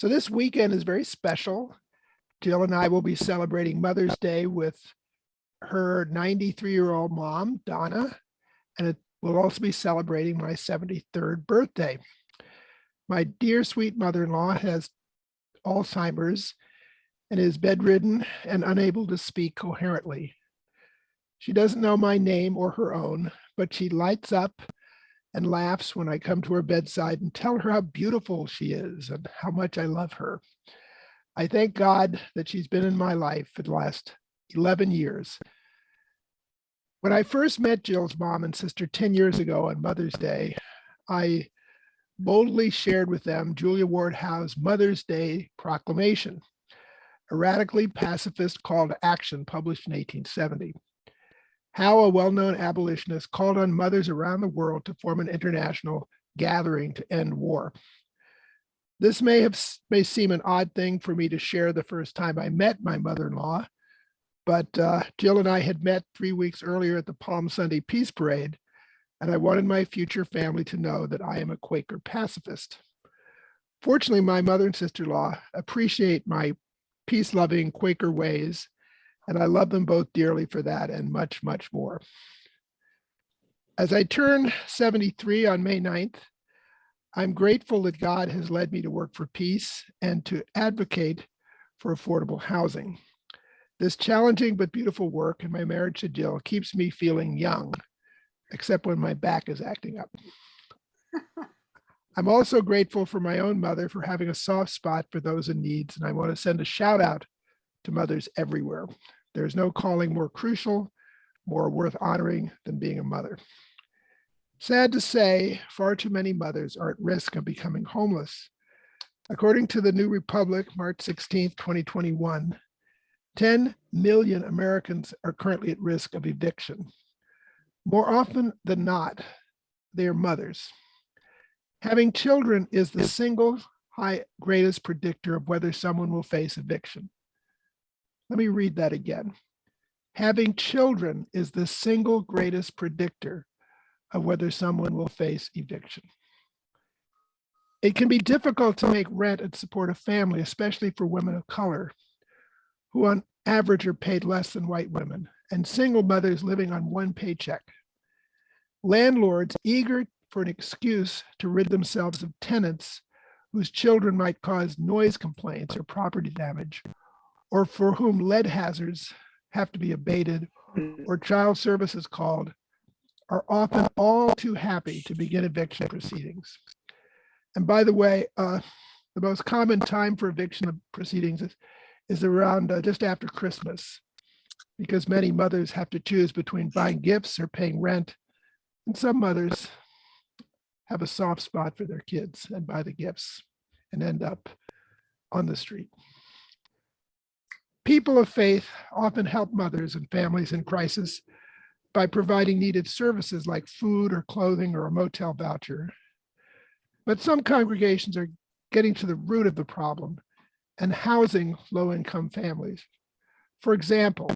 So this weekend is very special. Jill and I will be celebrating Mother's Day with her 93-year-old mom, Donna, and we'll also be celebrating my 73rd birthday. My dear sweet mother-in-law has Alzheimer's and is bedridden and unable to speak coherently. She doesn't know my name or her own, but she lights up and laughs when I come to her bedside and tell her how beautiful she is and how much I love her. I thank God that she's been in my life for the last 11 years. When I first met Jill's mom and sister 10 years ago on Mother's Day, I boldly shared with them Julia Ward Howe's Mother's Day Proclamation, a radically pacifist call to action published in 1870. Howe, a well-known abolitionist, called on mothers around the world to form an international gathering to end war. This may seem an odd thing for me to share the first time I met my mother-in-law, but Jill and I had met 3 weeks earlier at the Palm Sunday Peace Parade, and I wanted my future family to know that I am a Quaker pacifist. Fortunately, my mother and sister-in-law appreciate my peace-loving Quaker ways, and I love them both dearly for that and much, much more. As I turn 73 on May 9th, I'm grateful that God has led me to work for peace and to advocate for affordable housing. This challenging but beautiful work and my marriage to Jill keeps me feeling young, except when my back is acting up. I'm also grateful for my own mother for having a soft spot for those in need, and I want to send a shout out to mothers everywhere. There's no calling more crucial, more worth honoring than being a mother. Sad to say, far too many mothers are at risk of becoming homeless. According to the New Republic, March 16, 2021, 10 million Americans are currently at risk of eviction. More often than not, they are mothers. Having children is the single greatest predictor of whether someone will face eviction. Let me read that again. Having children is the single greatest predictor of whether someone will face eviction. It can be difficult to make rent and support a family, especially for women of color, who on average are paid less than white women, and single mothers living on one paycheck. Landlords eager for an excuse to rid themselves of tenants whose children might cause noise complaints or property damage, or for whom lead hazards have to be abated or child services called, are often all too happy to begin eviction proceedings. And by the way, the most common time for eviction proceedings is around just after Christmas, because many mothers have to choose between buying gifts or paying rent. And some mothers have a soft spot for their kids and buy the gifts and end up on the street. People of faith often help mothers and families in crisis by providing needed services like food or clothing or a motel voucher. But some congregations are getting to the root of the problem and housing low-income families. For example,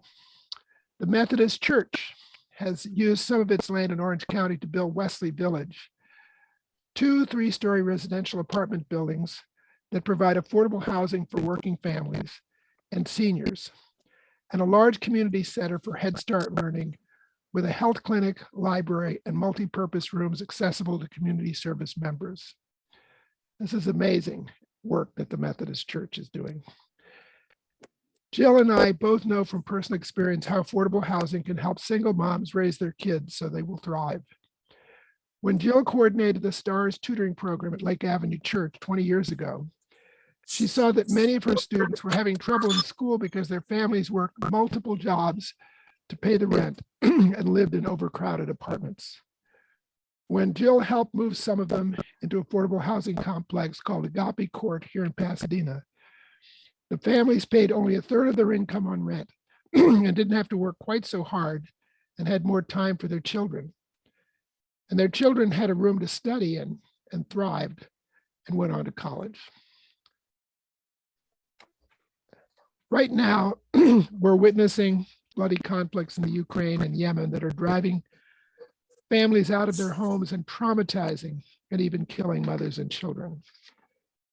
the Methodist Church has used some of its land in Orange County to build Wesley Village, 2 3-story residential apartment buildings that provide affordable housing for working families and seniors, and a large community center for Head Start learning with a health clinic, library, and multi-purpose rooms accessible to community service members. This is amazing work that the Methodist Church is doing. Jill and I both know from personal experience how affordable housing can help single moms raise their kids so they will thrive. When Jill coordinated the STARS tutoring program at Lake Avenue Church 20 years ago, she saw that many of her students were having trouble in school because their families worked multiple jobs to pay the rent and lived in overcrowded apartments. When Jill helped move some of them into affordable housing complex called Agape Court here in Pasadena, the families paid only 1/3 of their income on rent and didn't have to work quite so hard and had more time for their children. And their children had a room to study in and thrived and went on to college. Right now, we're witnessing bloody conflicts in the Ukraine and Yemen that are driving families out of their homes and traumatizing and even killing mothers and children.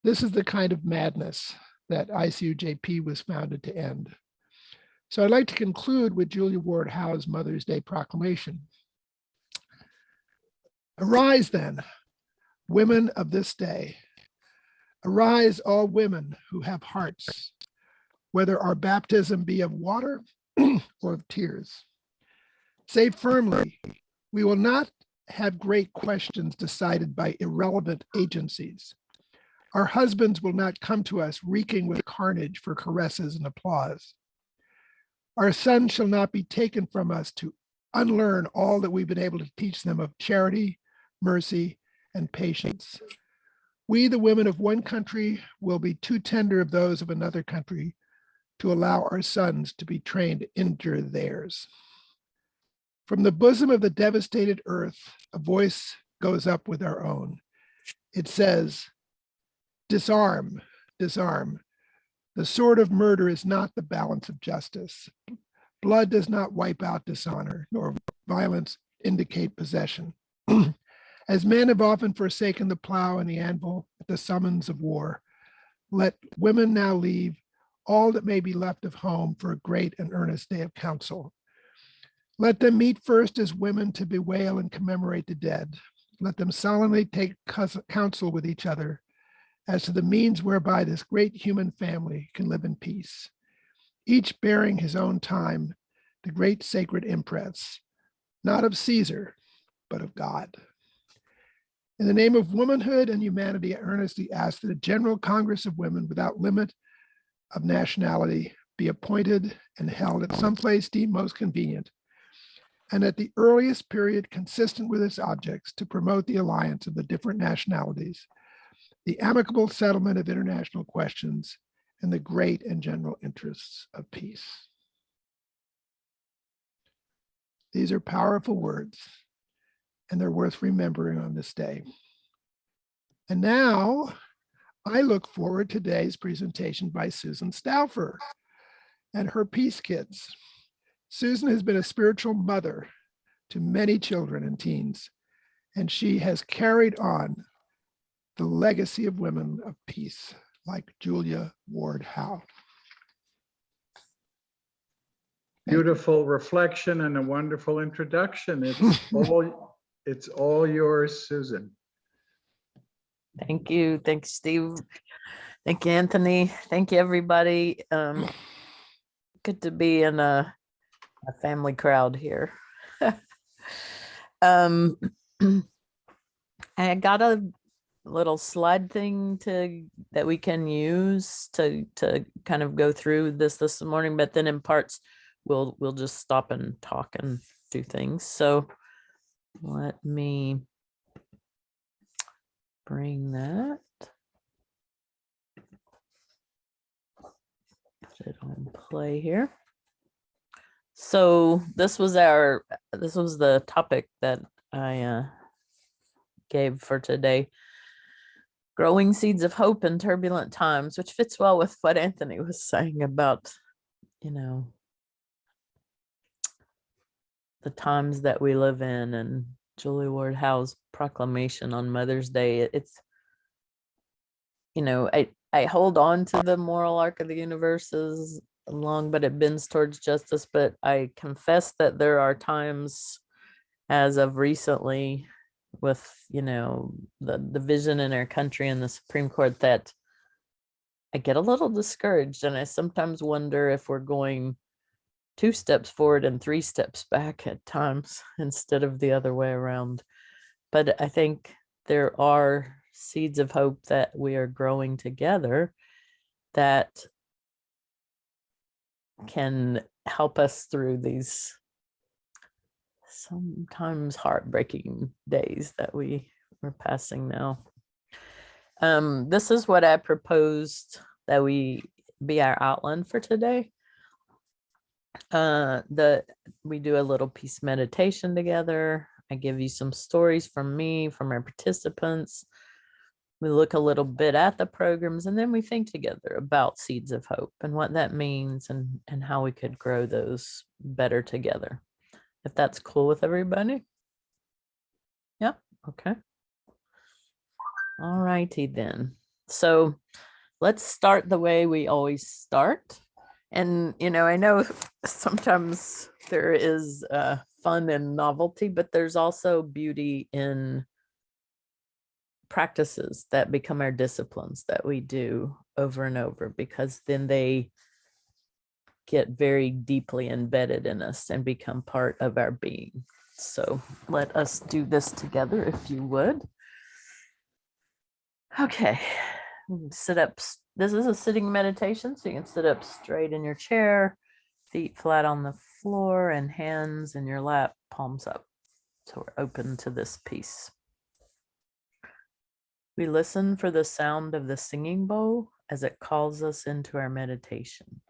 This is the kind of madness that ICUJP was founded to end. So I'd like to conclude with Julia Ward Howe's Mother's Day proclamation. Arise then, women of this day. Arise, all women who have hearts, whether our baptism be of water or of tears. Say firmly, we will not have great questions decided by irrelevant agencies. Our husbands will not come to us reeking with carnage for caresses and applause. Our sons shall not be taken from us to unlearn all that we've been able to teach them of charity, mercy, and patience. We, the women of one country, will be too tender of those of another country to allow our sons to be trained to injure theirs. From the bosom of the devastated earth, a voice goes up with our own. It says, disarm, disarm. The sword of murder is not the balance of justice. Blood does not wipe out dishonor, nor violence indicate possession. As men have often forsaken the plow and the anvil at the summons of war, let women now leave all that may be left of home for a great and earnest day of council. Let them meet first as women to bewail and commemorate the dead. Let them solemnly take counsel with each other as to the means whereby this great human family can live in peace, each bearing his own time the great sacred impress, not of Caesar, but of God. In the name of womanhood and humanity, I earnestly ask that a General Congress of Women without limit of nationality be appointed and held at some place deemed most convenient, and at the earliest period consistent with its objects, to promote the alliance of the different nationalities, the amicable settlement of international questions, and the great and general interests of peace. These are powerful words, and they're worth remembering on this day. And now I look forward to today's presentation by Susan Stouffer and her Peace Kids. Susan has been a spiritual mother to many children and teens, and she has carried on the legacy of women of peace like Julia Ward Howe. Beautiful reflection and a wonderful introduction. It's all yours, Susan. Thank you. Thanks, Steve. Thank you, Anthony. Thank you, everybody. Good to be in a family crowd here. I got a little slide thing that we can use to kind of go through this morning, but then in parts we'll just stop and talk and do things. So let me bring that. Put it on play here. So this was the topic that I gave for today. Growing seeds of hope in turbulent times, which fits well with what Anthony was saying about, the times that we live in, and Julia Ward Howe's proclamation on Mother's Day. It's, I hold on to the moral arc of the universe as long, but it bends towards justice. But I confess that there are times, as of recently, with the division in our country and the Supreme Court, that I get a little discouraged, and I sometimes wonder if we're going 2 steps forward and 3 steps back at times instead of the other way around. But I think there are seeds of hope that we are growing together that can help us through these sometimes heartbreaking days that we're passing now. This is what I proposed that we be our outline for today. We do a little peace meditation together. I give you some stories from me, from our participants. We look a little bit at the programs, and then we think together about seeds of hope and what that means, and how we could grow those better together. If that's cool with everybody. Yeah, okay. All righty then. So let's start the way we always start. And, I know sometimes there is fun and novelty, but there's also beauty in practices that become our disciplines that we do over and over, because then they get very deeply embedded in us and become part of our being. So let us do this together, if you would. Okay, sit up. This is a sitting meditation, so you can sit up straight in your chair, feet flat on the floor, and hands in your lap, palms up. So we're open to this piece. We listen for the sound of the singing bowl as it calls us into our meditation.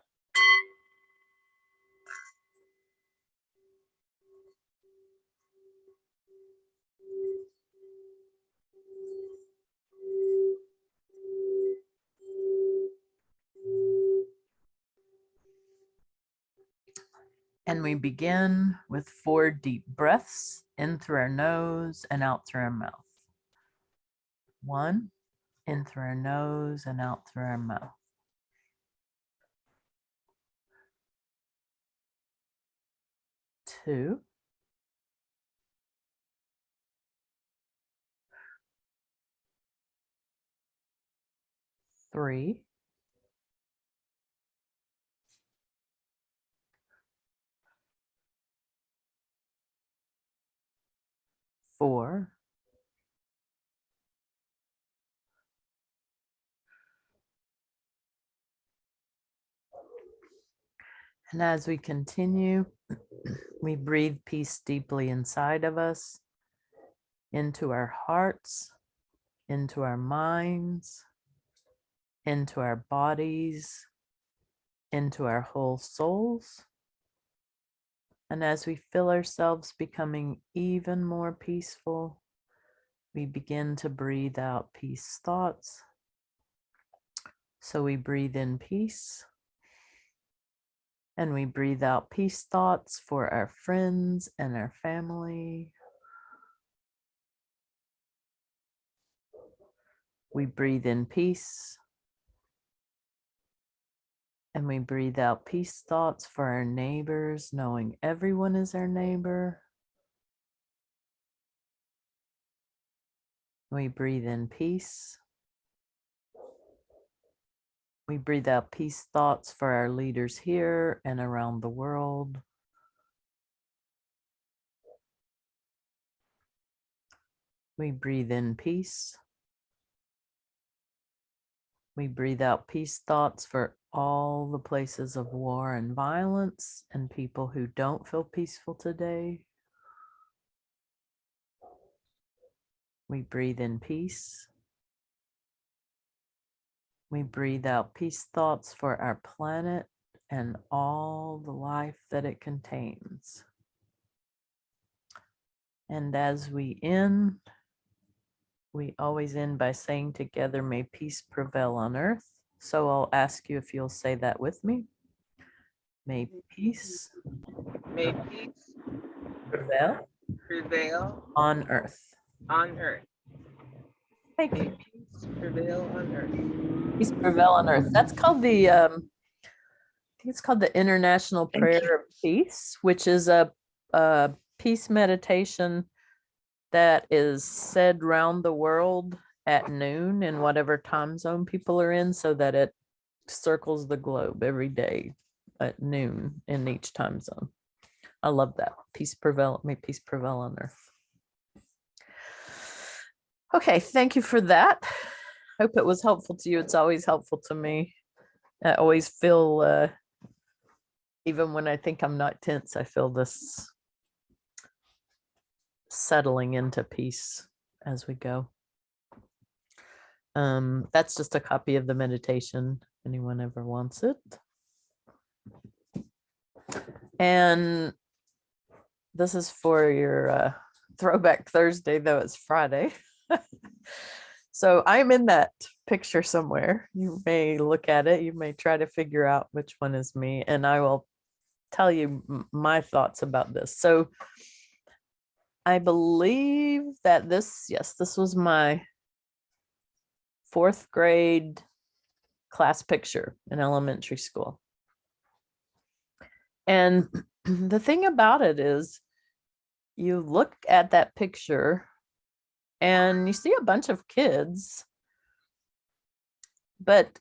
And we begin with 4 deep breaths in through our nose and out through our mouth. 1, in through our nose and out through our mouth. 2, 3, 4, 5. And as we continue, we breathe peace deeply inside of us, into our hearts, into our minds, into our bodies, into our whole souls. And as we feel ourselves becoming even more peaceful, we begin to breathe out peace thoughts. So we breathe in peace, and we breathe out peace thoughts for our friends and our family. We breathe in peace, and we breathe out peace thoughts for our neighbors, knowing everyone is our neighbor. We breathe in peace. We breathe out peace thoughts for our leaders here and around the world. We breathe in peace. We breathe out peace thoughts for all the places of war and violence and people who don't feel peaceful today. We breathe in peace. We breathe out peace thoughts for our planet and all the life that it contains. And as we end, we always end by saying together, may peace prevail on earth. So I'll ask you if you'll say that with me. May peace prevail on earth. On earth. Thank May you. peace prevail on earth. Peace prevail on earth. That's called the, I think it's called the International Prayer of Peace, which is a peace meditation that is said round the world at noon in whatever time zone people are in, so that it circles the globe every day at noon in each time zone. I love that. Peace prevail, may peace prevail on earth. Okay, thank you for that. Hope it was helpful to you. It's always helpful to me. I always feel, even when I think I'm not tense, I feel this settling into peace as we go. That's just a copy of the meditation. Anyone ever wants it? And this is for your Throwback Thursday, though it's Friday. So I'm in that picture somewhere. You may look at it. You may try to figure out which one is me, and I will tell you my thoughts about this. So I believe that this was my fourth grade class picture in elementary school. And the thing about it is, you look at that picture and you see a bunch of kids, but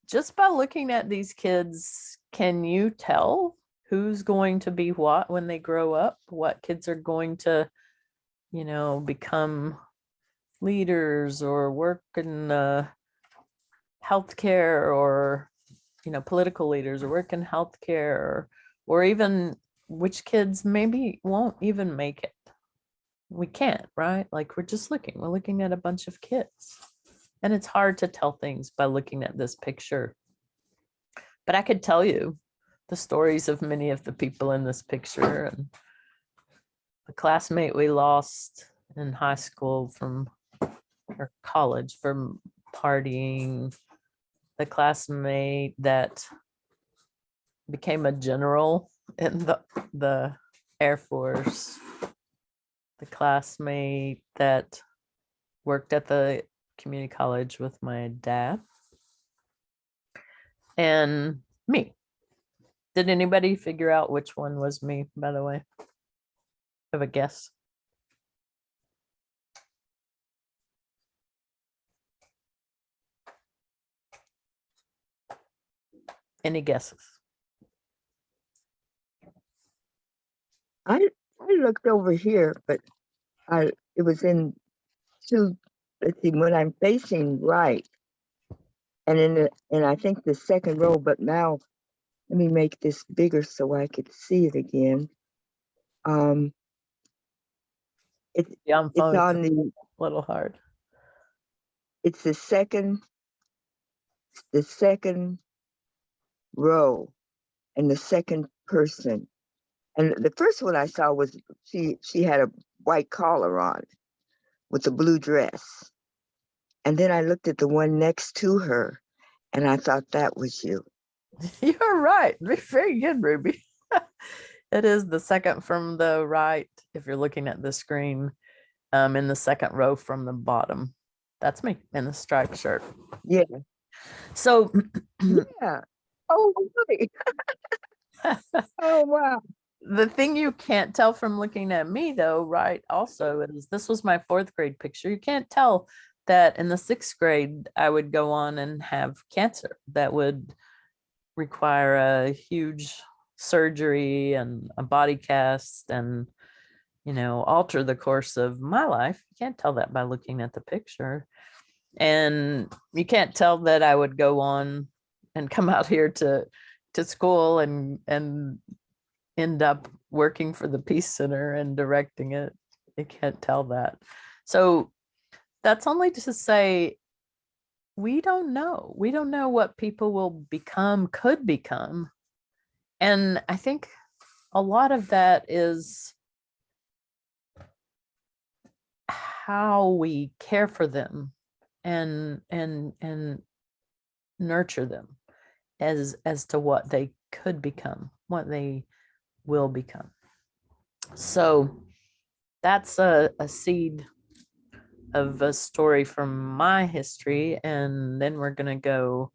just by looking at these kids, can you tell who's going to be what when they grow up? What kids are going to, you know, become leaders or work in healthcare, or, you know, political leaders, or work in healthcare, or even which kids maybe won't even make it. We can't, right? Like, we're looking at a bunch of kids, and it's hard to tell things by looking at this picture. But I could tell you the stories of many of the people in this picture, and the classmate we lost in high school or college from partying, the classmate that became a general in the Air Force, the classmate that worked at the community college with my dad, and me. Did anybody figure out which one was me, by the way? Have a guess? Any guesses? I looked over here, but it was in two. Let's see, when I'm facing right, and I think the second row. But now, let me make this bigger so I could see it again. Yeah, I'm It's on fine. the. A little hard. It's the second row, and the second person. And the first one I saw was she had a white collar on with a blue dress. And then I looked at the one next to her, and I thought that was you. You're right. Very good, Ruby. It is the second from the right, if you're looking at the screen, in the second row from the bottom. That's me in the striped shirt. Yeah. So Yeah. Oh, really? Oh, wow. the thing you can't tell from looking at me, though, right, also is this was my fourth grade picture. You can't tell that in the sixth grade, I would go on and have cancer that would require a huge surgery and a body cast and, you know, alter the course of my life. You can't tell that by looking at the picture. And you can't tell that I would go on and come out here to school and end up working for the Peace Center and directing it. You can't tell that. So that's only to say, we don't know. We don't know what people will become, could become. And I think a lot of that is how we care for them and nurture them as to what they could become, what they will become. So that's a seed of a story from my history, and then we're going to go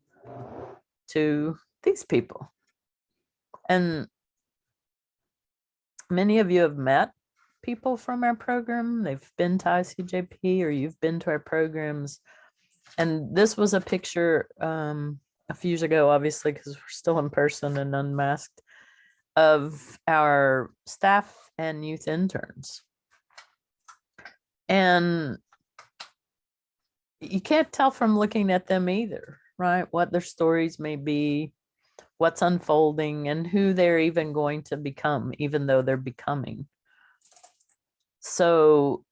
to these people. And many of you have met people from our program. They've been to ICJP, or you've been to our programs. And this was a picture a few years ago, obviously, because we're still in person and unmasked, of our staff and youth interns. And you can't tell from looking at them either, right? What their stories may be, what's unfolding, and who they're even going to become, even though they're becoming. So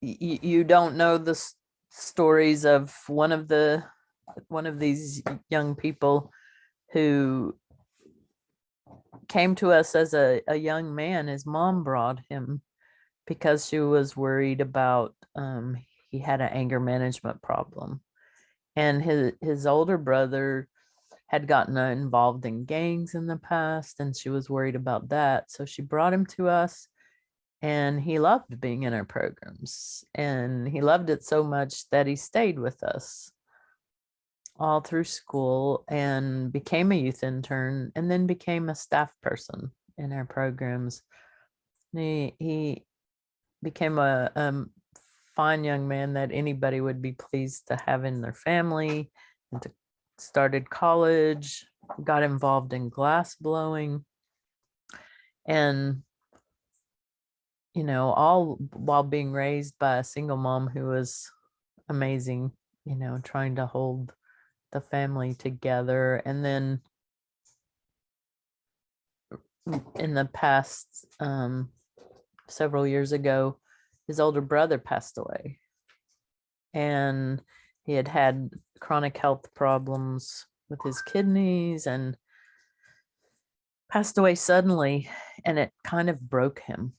you don't know the stories of one of these young people who came to us as a young man. His mom brought him because she was worried about, he had an anger management problem. And his older brother had gotten involved in gangs in the past, and she was worried about that. So she brought him to us, And he loved being in our programs, and he loved it so much that he stayed with us all through school and became a youth intern, and then became a staff person in our programs. He became a fine young man that anybody would be pleased to have in their family, and started college, got involved in glass blowing, and all while being raised by a single mom who was amazing, trying to hold the family together. And then in the past, several years ago, his older brother passed away, and he had had chronic health problems with his kidneys and passed away suddenly, and it kind of broke him.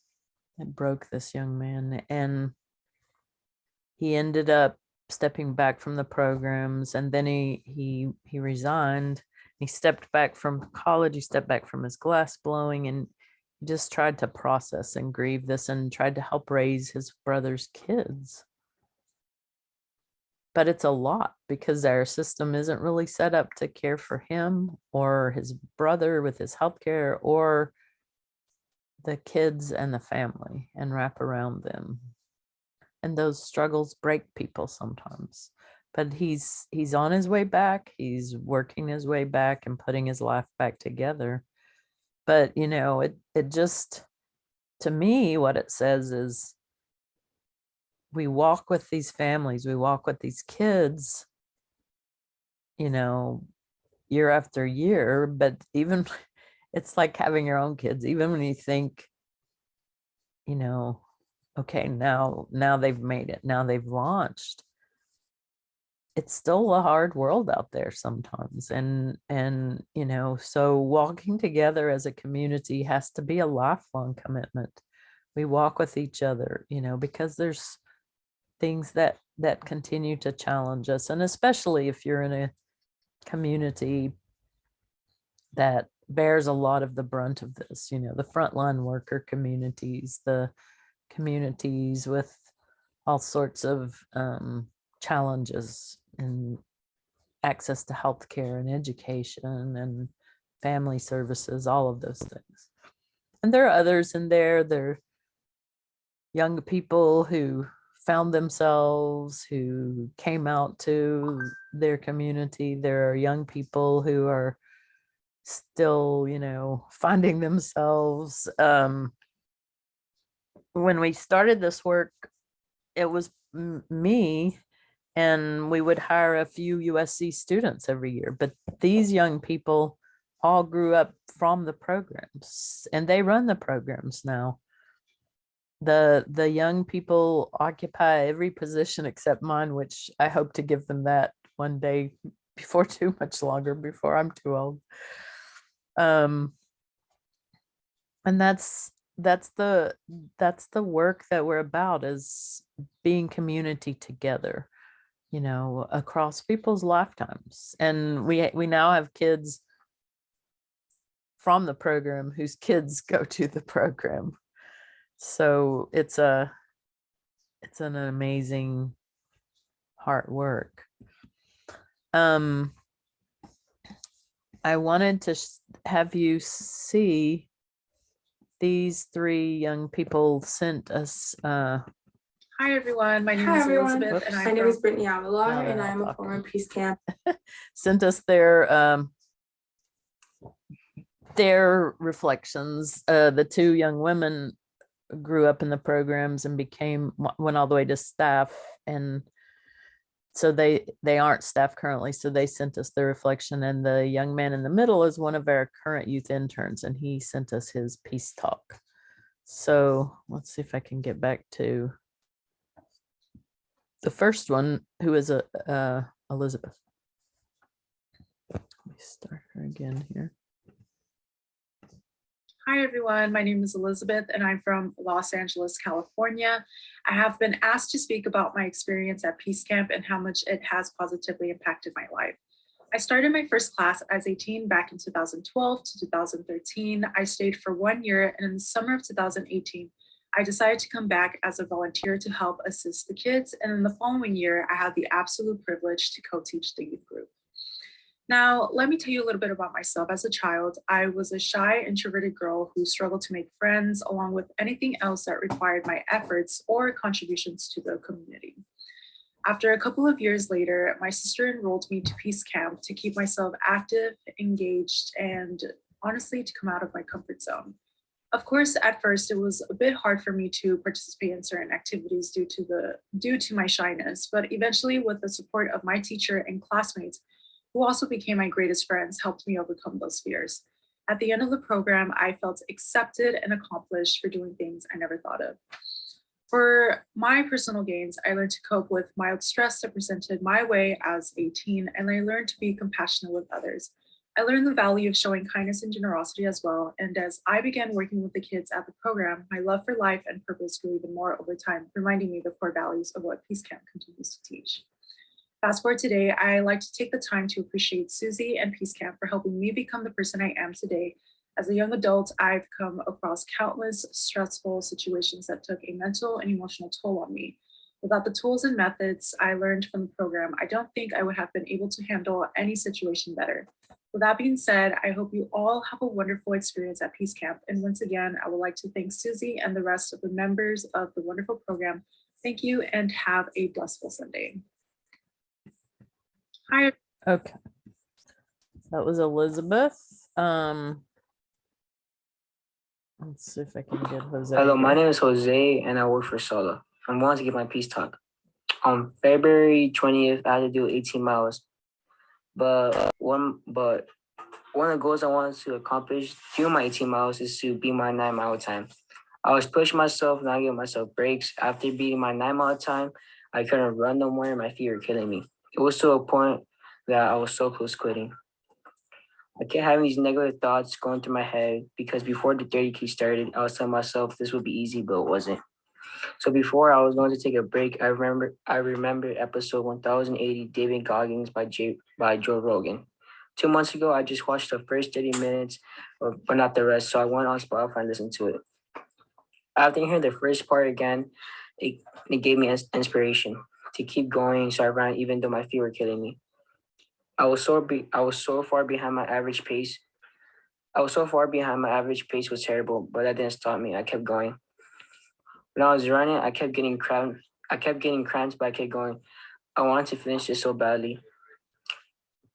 It broke this young man, and he ended up stepping back from the programs, and then he resigned. He stepped back from college, he stepped back from his glass blowing, and he just tried to process and grieve this and tried to help raise his brother's kids. But it's a lot because our system isn't really set up to care for him or his brother with his healthcare, or the kids and the family, and wrap around them. And those struggles break people sometimes. But he's on his way back. He's working his way back and putting his life back together. But it just, to me, what it says is, we walk with these families, we walk with these kids, year after year. But even it's like having your own kids. Even when you think, okay, now they've made it, now they've launched, it's still a hard world out there sometimes. And so walking together as a community has to be a lifelong commitment. We walk with each other, because there's things that continue to challenge us. And especially if you're in a community that bears a lot of the brunt of this, the frontline worker communities, the communities with all sorts of challenges and access to healthcare and education and family services, all of those things. And there are others in there. There are young people who found themselves, who came out to their community. There are young people who are still, finding themselves. When we started this work, it was me, and we would hire a few USC students every year. But these young people all grew up from the programs, and they run the programs now. The young people occupy every position except mine, which I hope to give them that one day before too much longer, before I'm too old. And that's the work that we're about, is being community together, across people's lifetimes. And we now have kids from the program whose kids go to the program. So it's an amazing hard work. I wanted to have you see these three young people sent us. Hi everyone, my name is Elizabeth, and my name is Brittany Avalar, and I'm a former Peace Camp. Sent us their reflections. The two young women grew up in the programs and went all the way to staff, and so they aren't staff currently, so they sent us their reflection. And the young man in the middle is one of our current youth interns, and he sent us his peace talk. So let's see if I can get back to the first one, who is Elizabeth. Let me start her again here. Hi everyone, my name is Elizabeth, and I'm from Los Angeles, California. I have been asked to speak about my experience at Peace Camp and how much it has positively impacted my life. I started my first class as a teen back in 2012 to 2013. I stayed for 1 year, and in the summer of 2018, I decided to come back as a volunteer to help assist the kids. And in the following year, I had the absolute privilege to co-teach the youth group. Now, let me tell you a little bit about myself. As a child, I was a shy, introverted girl who struggled to make friends, along with anything else that required my efforts or contributions to the community. After a couple of years later, my sister enrolled me to Peace Camp to keep myself active, engaged, and honestly, to come out of my comfort zone. Of course, at first, it was a bit hard for me to participate in certain activities due to my shyness, but eventually, with the support of my teacher and classmates, who also became my greatest friends, helped me overcome those fears. At the end of the program, I felt accepted and accomplished for doing things I never thought of. For my personal gains, I learned to cope with mild stress that presented my way as a teen, and I learned to be compassionate with others. I learned the value of showing kindness and generosity as well, and as I began working with the kids at the program, my love for life and purpose grew even more over time, reminding me the core values of what Peace Camp continues to teach. Fast forward today, I like to take the time to appreciate Susie and Peace Camp for helping me become the person I am today. As a young adult, I've come across countless stressful situations that took a mental and emotional toll on me. Without the tools and methods I learned from the program, I don't think I would have been able to handle any situation better. With that being said, I hope you all have a wonderful experience at Peace Camp. And once again, I would like to thank Susie and the rest of the members of the wonderful program. Thank you and have a blissful Sunday. Hi. Okay. That was Elizabeth. Let's see if I can get Jose. Hello, my here. name is Jose and I work for SOLA. I'm going to give my peace talk. On February 20th, I had to do 18 miles. But one of the goals I wanted to accomplish during my 18 miles is to beat my 9-mile time. I was pushing myself, not giving myself breaks. After beating my 9-mile time, I couldn't run no more and my feet were killing me. It was to a point that I was so close to quitting. I kept having these negative thoughts going through my head because before the 30K started, I was telling myself this would be easy, but it wasn't. So before I was going to take a break, I remember episode 1080, David Goggins by Joe Rogan. 2 months ago, I just watched the first 30 minutes, but not the rest. So I went on Spotify and listened to it. After hearing the first part again, it gave me inspiration to keep going. So I ran even though my feet were killing me. I was so far behind my average pace. My average pace was terrible, but that didn't stop me. I kept going. When I was running, I kept getting cramps, but I kept going. I wanted to finish this so badly.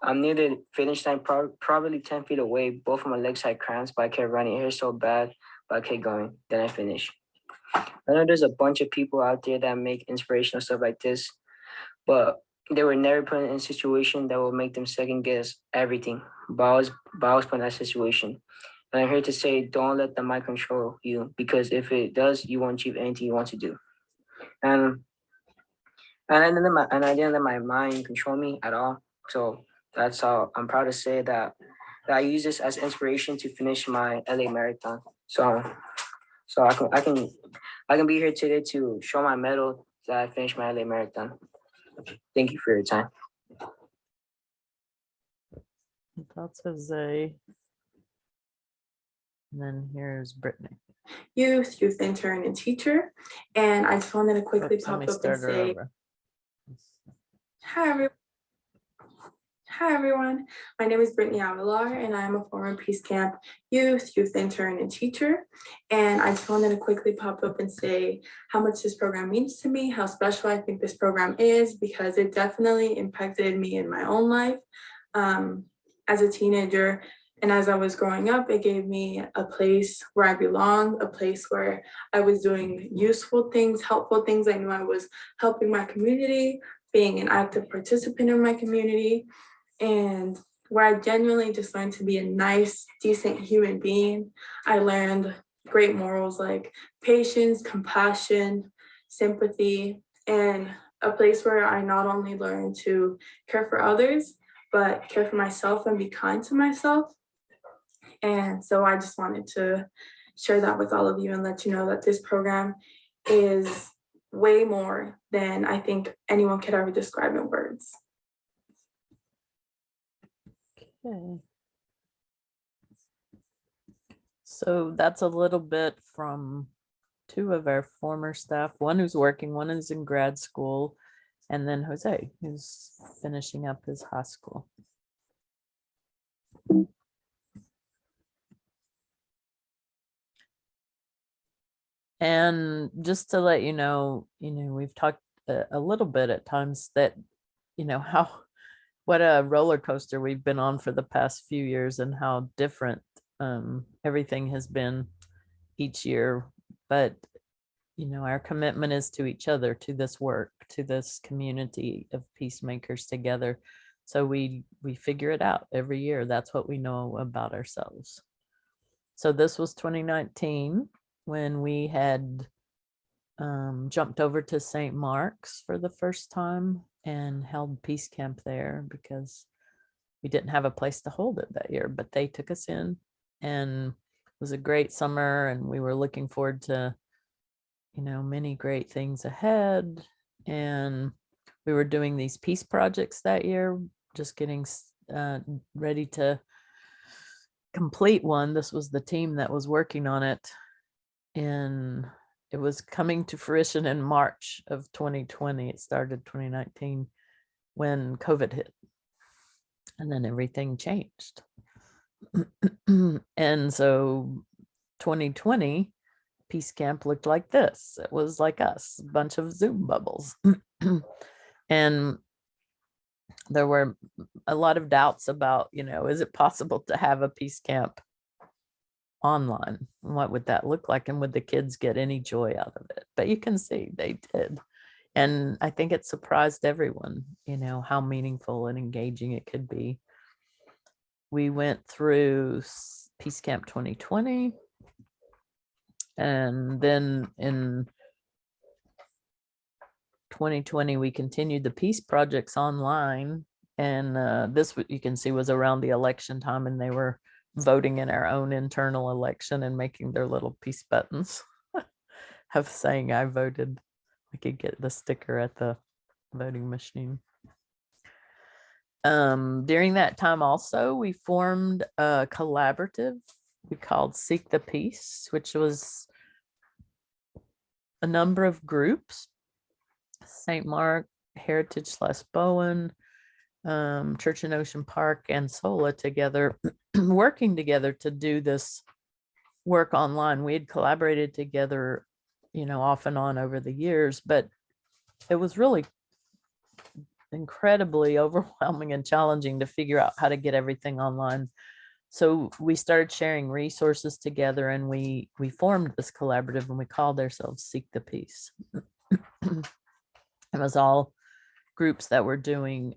I'm near the finish line, probably 10 feet away. Both of my legs had cramps, but I kept running. It hurt so bad, but I kept going. Then I finished. I know there's a bunch of people out there that make inspirational stuff like this, but they were never put in a situation that will make them second guess everything. But I was put in that situation. And I'm here to say, don't let the mind control you, because if it does, you won't achieve anything you want to do. And I didn't let my mind control me at all. So that's how I'm proud to say that I use this as inspiration to finish my LA marathon. So I can be here today to show my medal that I finished my LA marathon. Thank you for your time. That's Jose. And then here's Brittany. Youth intern, and teacher. And I just wanted to quickly Oops, let pop me up and start her say, over. Hi everyone. My name is Brittany Avalar, and I am a former Peace Camp youth intern, and teacher. And I just wanted to quickly pop up and say how much this program means to me, how special I think this program is, because it definitely impacted me in my own life as a teenager. And as I was growing up, it gave me a place where I belong, a place where I was doing useful things, helpful things. I knew I was helping my community, being an active participant in my community, and where I genuinely just learned to be a nice, decent human being. I learned great morals like patience, compassion, sympathy, and a place where I not only learned to care for others, but care for myself and be kind to myself. And so I just wanted to share that with all of you and let you know that this program is way more than I think anyone could ever describe in words. Okay. So that's a little bit from two of our former staff, one who's working, one is in grad school, and then Jose, who's finishing up his high school. And just to let you know, we've talked a little bit at times that, what a roller coaster we've been on for the past few years and how different everything has been each year. But, our commitment is to each other, to this work, to this community of peacemakers together. So we figure it out every year. That's what we know about ourselves. So this was 2019 when we had jumped over to St. Mark's for the first time and held Peace Camp there because we didn't have a place to hold it that year, but they took us in, and it was a great summer, and we were looking forward to, many great things ahead. And we were doing these peace projects that year, just getting ready to complete one. This was the team that was working on it, and it was coming to fruition in March of 2020. It started 2019 when COVID hit, and then everything changed. And so 2020 Peace Camp looked like this. It was like us, a bunch of Zoom bubbles. And there were a lot of doubts about, is it possible to have a Peace Camp online? What would that look like? And would the kids get any joy out of it? But you can see they did. And I think it surprised everyone, how meaningful and engaging it could be. We went through Peace Camp 2020. And then in 2020, we continued the peace projects online. And this, you can see, was around the election time, and they were voting in our own internal election and making their little peace buttons of saying I voted. I could get the sticker at the voting machine. During that time also, we formed a collaborative we called Seek the Peace, which was a number of groups: St. Mark, Heritage/Bowen, Church in Ocean Park, and SOLA together, working together to do this work online. We had collaborated together, off and on over the years, but it was really incredibly overwhelming and challenging to figure out how to get everything online. So we started sharing resources together, and we formed this collaborative, and we called ourselves Seek the Peace. It was all groups that were doing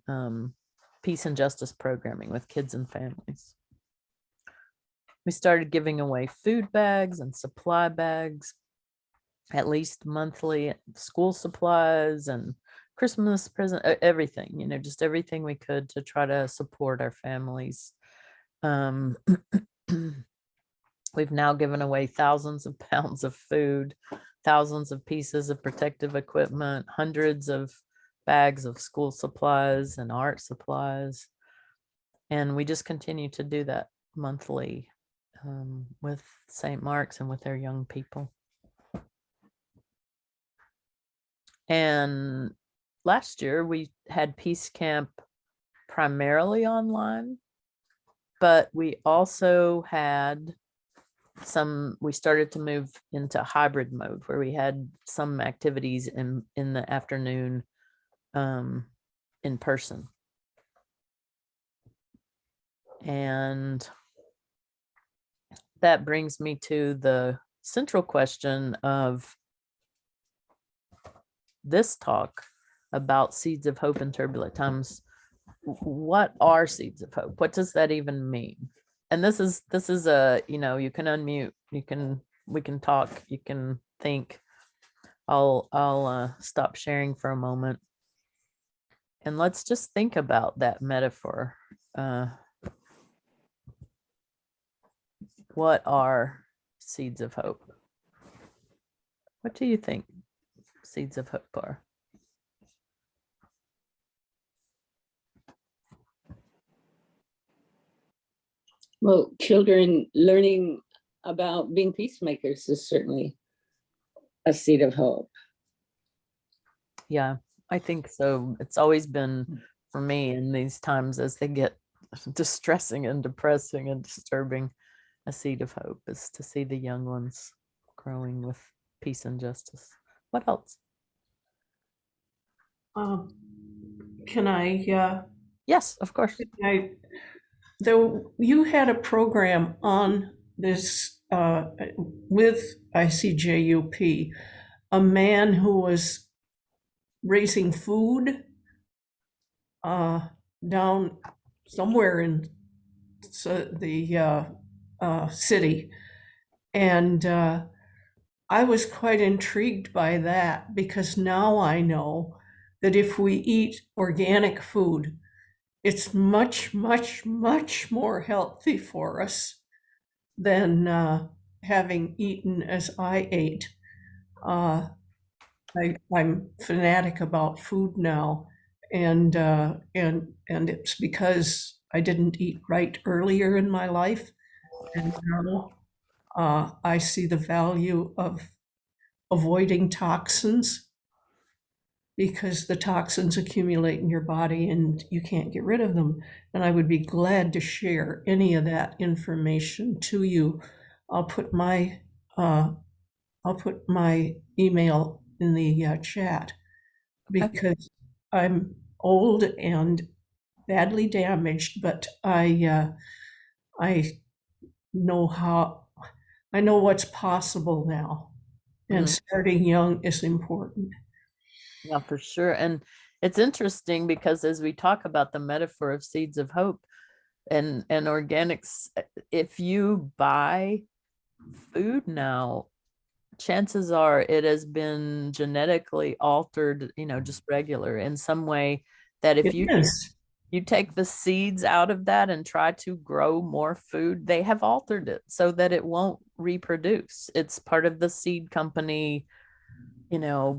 peace and justice programming with kids and families. We started giving away food bags and supply bags, at least monthly, school supplies and Christmas present, everything, just everything we could to try to support our families. We've now given away thousands of pounds of food, thousands of pieces of protective equipment, hundreds of bags of school supplies and art supplies. And we just continue to do that monthly with St. Mark's and with their young people. And last year we had Peace Camp primarily online, but we also had we started to move into hybrid mode where we had some activities in the afternoon in person. And that brings me to the central question of this talk about seeds of hope in turbulent times. What are seeds of hope? What does that even mean? And this is a, you can unmute, we can talk, you can think. I'll stop sharing for a moment, and let's just think about that metaphor. What are seeds of hope? What do you think seeds of hope are? Well, children learning about being peacemakers is certainly a seed of hope. Yeah, I think so. It's always been for me in these times as they get distressing and depressing and disturbing, a seed of hope is to see the young ones growing with peace and justice. What else? Can I, Yes, of course. though you had a program on this with ICJUP, a man who was raising food down somewhere in the city. And I was quite intrigued by that because now I know that if we eat organic food, it's much, much, much more healthy for us than having eaten as I ate. I'm fanatic about food now, and it's because I didn't eat right earlier in my life, and now I see the value of avoiding toxins because the toxins accumulate in your body and you can't get rid of them. And I would be glad to share any of that information to you. I'll put my email in the chat because I'm old and badly damaged, but I know what's possible now, and starting young is important. Yeah, for sure. And it's interesting because as we talk about the metaphor of seeds of hope and organics, if you buy food now, chances are it has been genetically altered, just regular in some way, that if you take the seeds out of that and try to grow more food, they have altered it so that it won't reproduce. It's part of the seed company,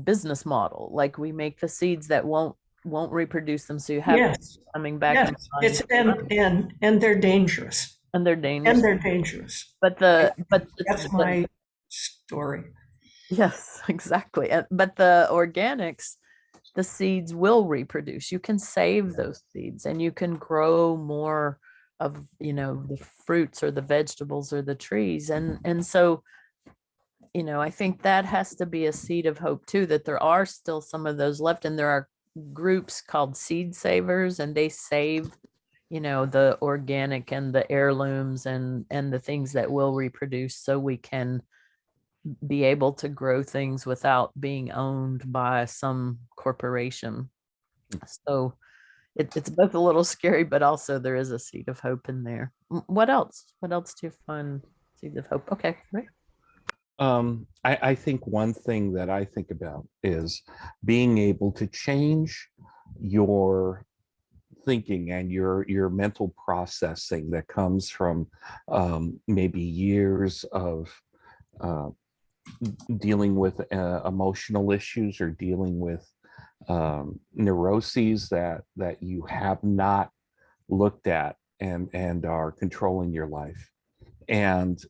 business model. Like we make the seeds that won't reproduce them, so you have coming back. Yes, and they're dangerous. And they're dangerous. But that's my story. Yes, exactly. But the organics, the seeds will reproduce. You can save those seeds and you can grow more of, the fruits or the vegetables or the trees. And so, I think that has to be a seed of hope too, that there are still some of those left. And there are groups called seed savers, and they save, the organic and the heirlooms and the things that will reproduce, so we can be able to grow things without being owned by some corporation. So it's both a little scary, but also there is a seed of hope in there. What else? What else do you find seed of hope? Okay, great. I think one thing that I think about is being able to change your thinking and your mental processing that comes from maybe years of dealing with emotional issues or dealing with neuroses that you have not looked at and are controlling your life. And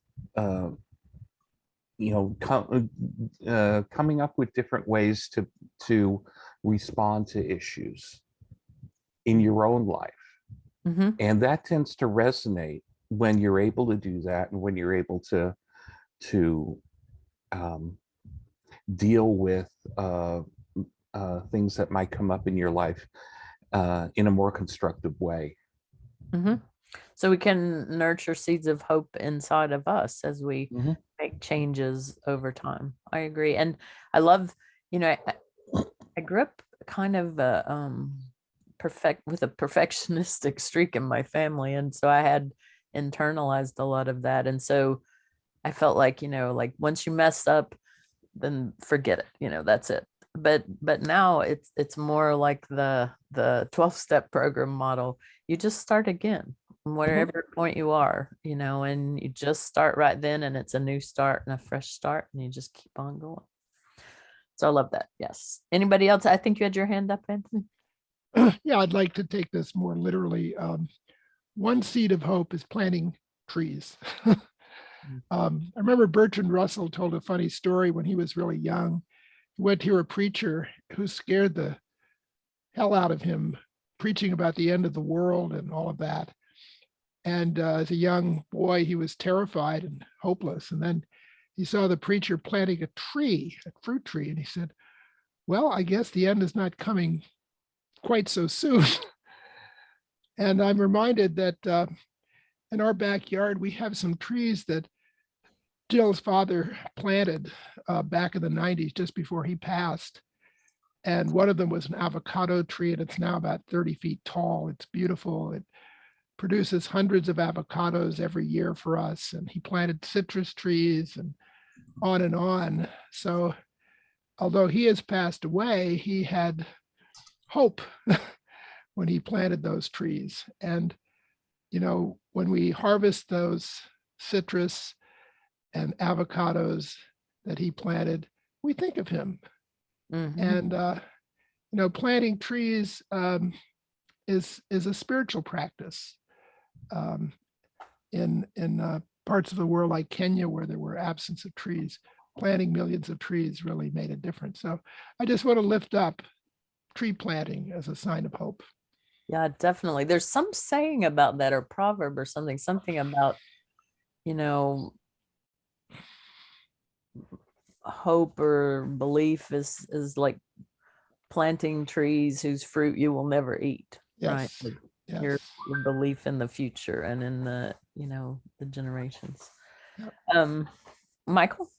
coming up with different ways to respond to issues in your own life. Mm-hmm. And that tends to resonate when you're able to do that, and when you're able to deal with things that might come up in your life in a more constructive way. Mm-hmm. So we can nurture seeds of hope inside of us as we make changes over time. I agree. And I love, I grew up kind of with a perfectionistic streak in my family. And so I had internalized a lot of that. And so I felt like, like once you mess up, then forget it, that's it. But now it's more like the 12-step program model. You just start again, whatever point you are, and you just start right then, and it's a new start and a fresh start, and you just keep on going. So I love that. Yes. Anybody else? I think you had your hand up, Anthony. Yeah, I'd like to take this more literally. One seed of hope is planting trees. I remember Bertrand Russell told a funny story when he was really young. He went to hear a preacher who scared the hell out of him, preaching about the end of the world and all of that. And as a young boy, he was terrified and hopeless. And then he saw the preacher planting a tree, a fruit tree, and he said, well, I guess the end is not coming quite so soon. And I'm reminded that in our backyard, we have some trees that Jill's father planted back in the 90s, just before he passed. And one of them was an avocado tree, and it's now about 30 feet tall. It's beautiful. It produces hundreds of avocados every year for us. And he planted citrus trees and on and on. So although he has passed away, he had hope when he planted those trees. And, you know, when we harvest those citrus and avocados that he planted, we think of him. Mhm. And, you know, planting trees is a spiritual practice. In parts of the world like Kenya, where there were absence of trees, planting millions of trees really made a difference. So I just want to lift up tree planting as a sign of hope. Yeah, definitely. There's some saying about that, or proverb or something about, you know, hope or belief is like planting trees whose fruit you will never eat. Right. Yes. Yes. Your belief in the future and in the, you know, the generations. Yep. Michael?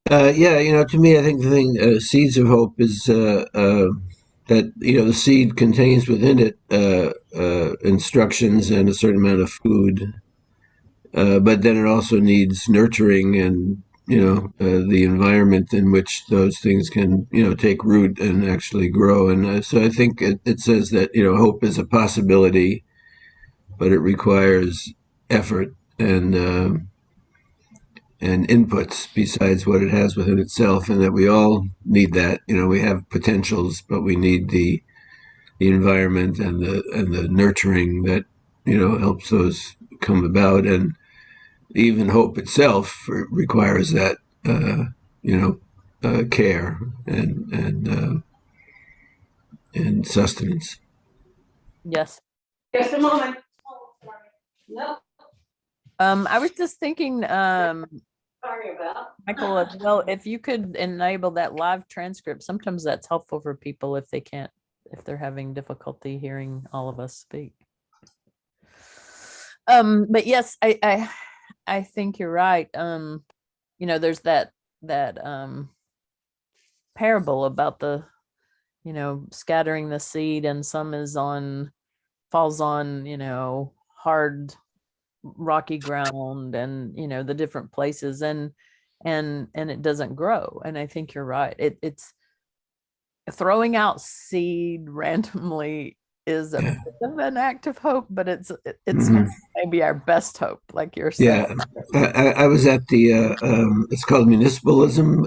Yeah, you know, to me, I think the thing, seeds of hope is that, you know, the seed contains within it instructions and a certain amount of food, but then it also needs nurturing and, you know, the environment in which those things can, you know, take root and actually grow. And so I think it says that, you know, hope is a possibility, but it requires effort and inputs besides what it has within itself, and that we all need that. You know, we have potentials, but we need the environment and the nurturing that, you know, helps those come about. And even hope itself requires that, you know, care and sustenance. Yes. Just a moment. No, I was just thinking, sorry about. Michael, as well, if you could enable that live transcript, sometimes that's helpful for people if they're having difficulty hearing all of us speak. But yes, I think you're right. You know, there's that parable about the, you know, scattering the seed, and some falls on, you know, hard rocky ground, and, you know, the different places, and it doesn't grow. And I think you're right. It's throwing out seed randomly is a bit of an act of hope, but it's Mhm. maybe our best hope, like you're saying. Yeah, I was at the it's called Municipalism.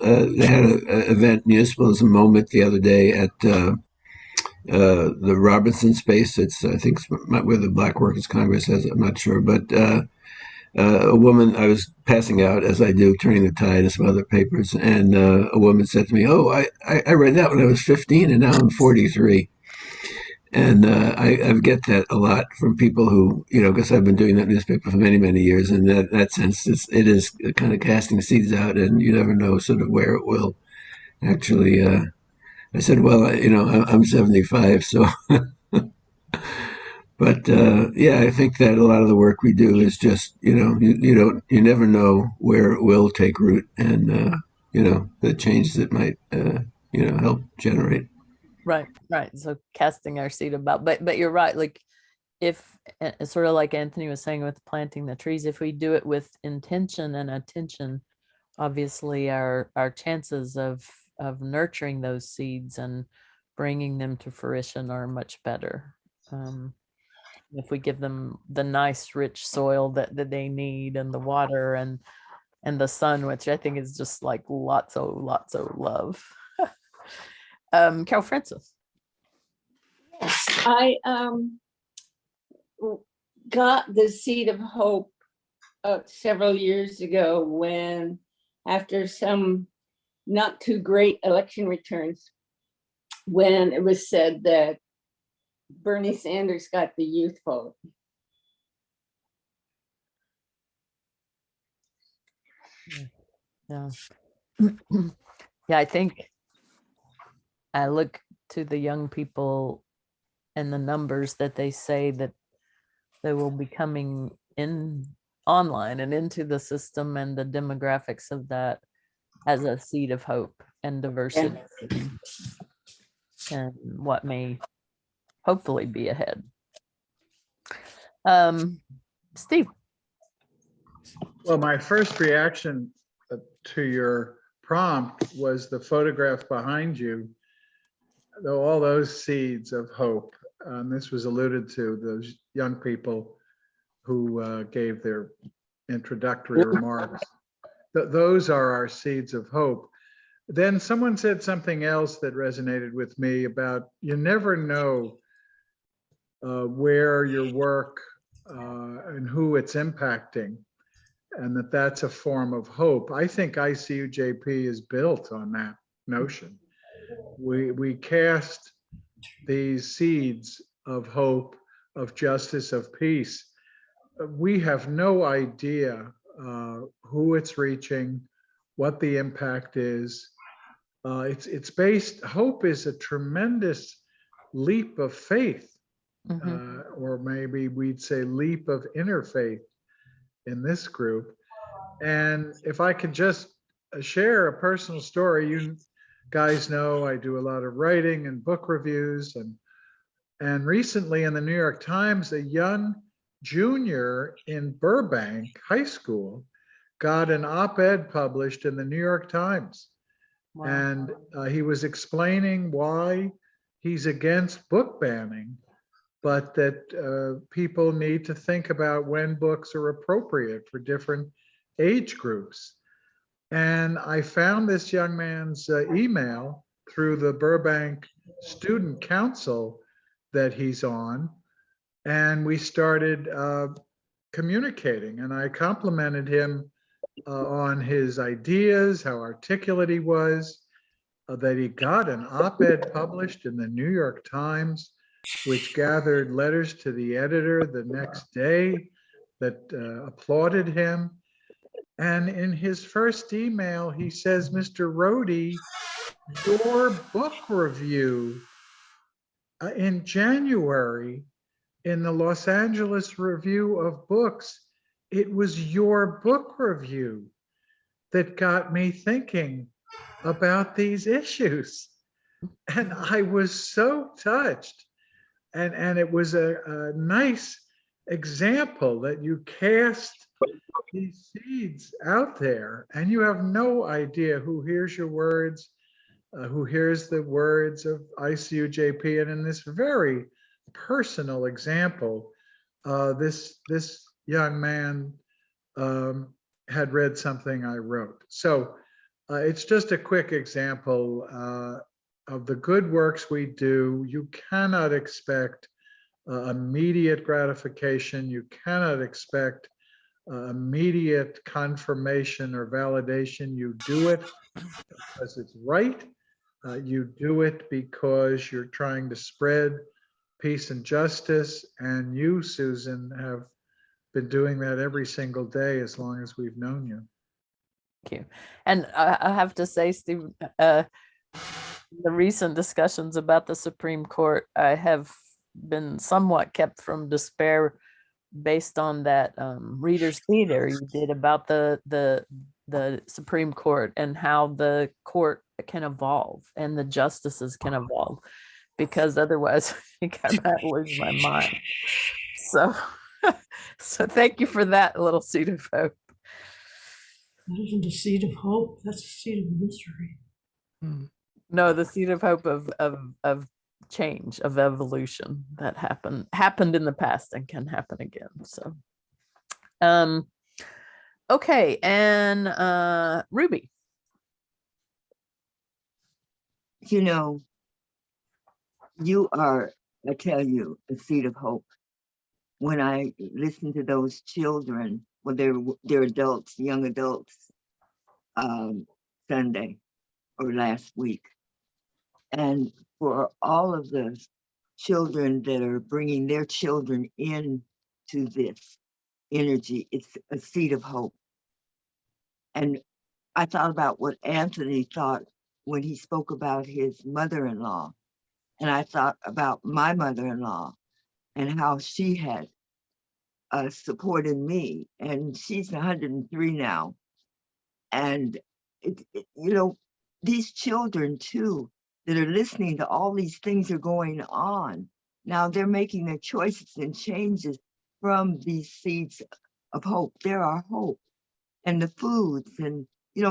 They had an event, Municipalism Moment, the other day at the Robinson Space. It's, I think, where the Black Workers Congress is. I'm not sure, but a woman, I was passing out, as I do, turning the tide of some other papers, and a woman said to me, "Oh, I read that when I was 15, and now I'm 43." And I get that a lot from people who, you know, because I've been doing that newspaper for many, many years. And that sense, it is kind of casting seeds out, and you never know sort of where it will actually. I said, well, you know, I'm 75, so. But yeah, I think that a lot of the work we do is just, you know, you never know where it will take root, and you know, the changes it might, you know, help generate. Right. So casting our seed about, but you're right. Like, if sort of like Anthony was saying with planting the trees, if we do it with intention and attention, obviously our chances of nurturing those seeds and bringing them to fruition are much better. If we give them the nice rich soil that they need, and the water and the sun, which I think is just like lots of love. Carol Francis. Yes, I got the seed of hope several years ago when, after some not too great election returns, when it was said that Bernie Sanders got the youth vote. Yeah. Yeah, I think I look to the young people and the numbers that they say that they will be coming in online and into the system, and the demographics of that as a seed of hope and diversity and what may hopefully be ahead. Steve. Well, my first reaction to your prompt was the photograph behind you, all those seeds of hope. This was alluded to, those young people who gave their introductory remarks. Those are our seeds of hope. Then someone said something else that resonated with me about you never know where your work and who it's impacting, and that's a form of hope. I think ICUJP is built on that notion. We cast these seeds of hope, of justice, of peace. We have no idea who it's reaching, what the impact is. It's based, hope is a tremendous leap of faith, or maybe we'd say leap of inner faith in this group. And if I could just share a personal story, you guys know I do a lot of writing and book reviews, and recently in the New York Times, a young junior in Burbank High School got an op-ed published in the New York Times. Wow. And he was explaining why he's against book banning, but that people need to think about when books are appropriate for different age groups. And I found this young man's email through the Burbank Student Council that he's on, and we started communicating, and I complimented him on his ideas, how articulate he was, that he got an op-ed published in the New York Times, which gathered letters to the editor the next day that applauded him. And in his first email, he says, Mr. Rohde, your book review in January in the Los Angeles Review of Books, it was your book review that got me thinking about these issues. And I was so touched. And it was a nice example that you cast these seeds out there and you have no idea who hears your words, who hears the words of ICUJP. And in this very personal example, this young man had read something I wrote. So it's just a quick example of the good works we do. You cannot expect immediate gratification. You cannot expect immediate confirmation or validation. You do it because it's right. You do it because you're trying to spread peace and justice. And you, Susan, have been doing that every single day as long as we've known you. Thank you. And I have to say, Steve, the recent discussions about the Supreme Court, I have been somewhat kept from despair based on that reader's theater you did about the Supreme Court and how the court can evolve and the justices can evolve, because otherwise I think I might lose my mind. So, so thank you for that little seed of hope. That isn't a seed of hope. That's a seed of misery. No, the seed of hope of change, of evolution that happened in the past and can happen again. So, okay, and Ruby. You know, you are, I tell you, a seed of hope. when I listened to those children, well, they're adults, young adults, Sunday or last week. And for all of the children that are bringing their children in to this energy, it's a seed of hope. And I thought about what Anthony thought when he spoke about his mother-in-law. And I thought about my mother-in-law and how she had supported me. And she's 103 now. And, these children too, that are listening to all these things are going on. Now they're making their choices and changes from these seeds of hope. There are hope. And the foods and,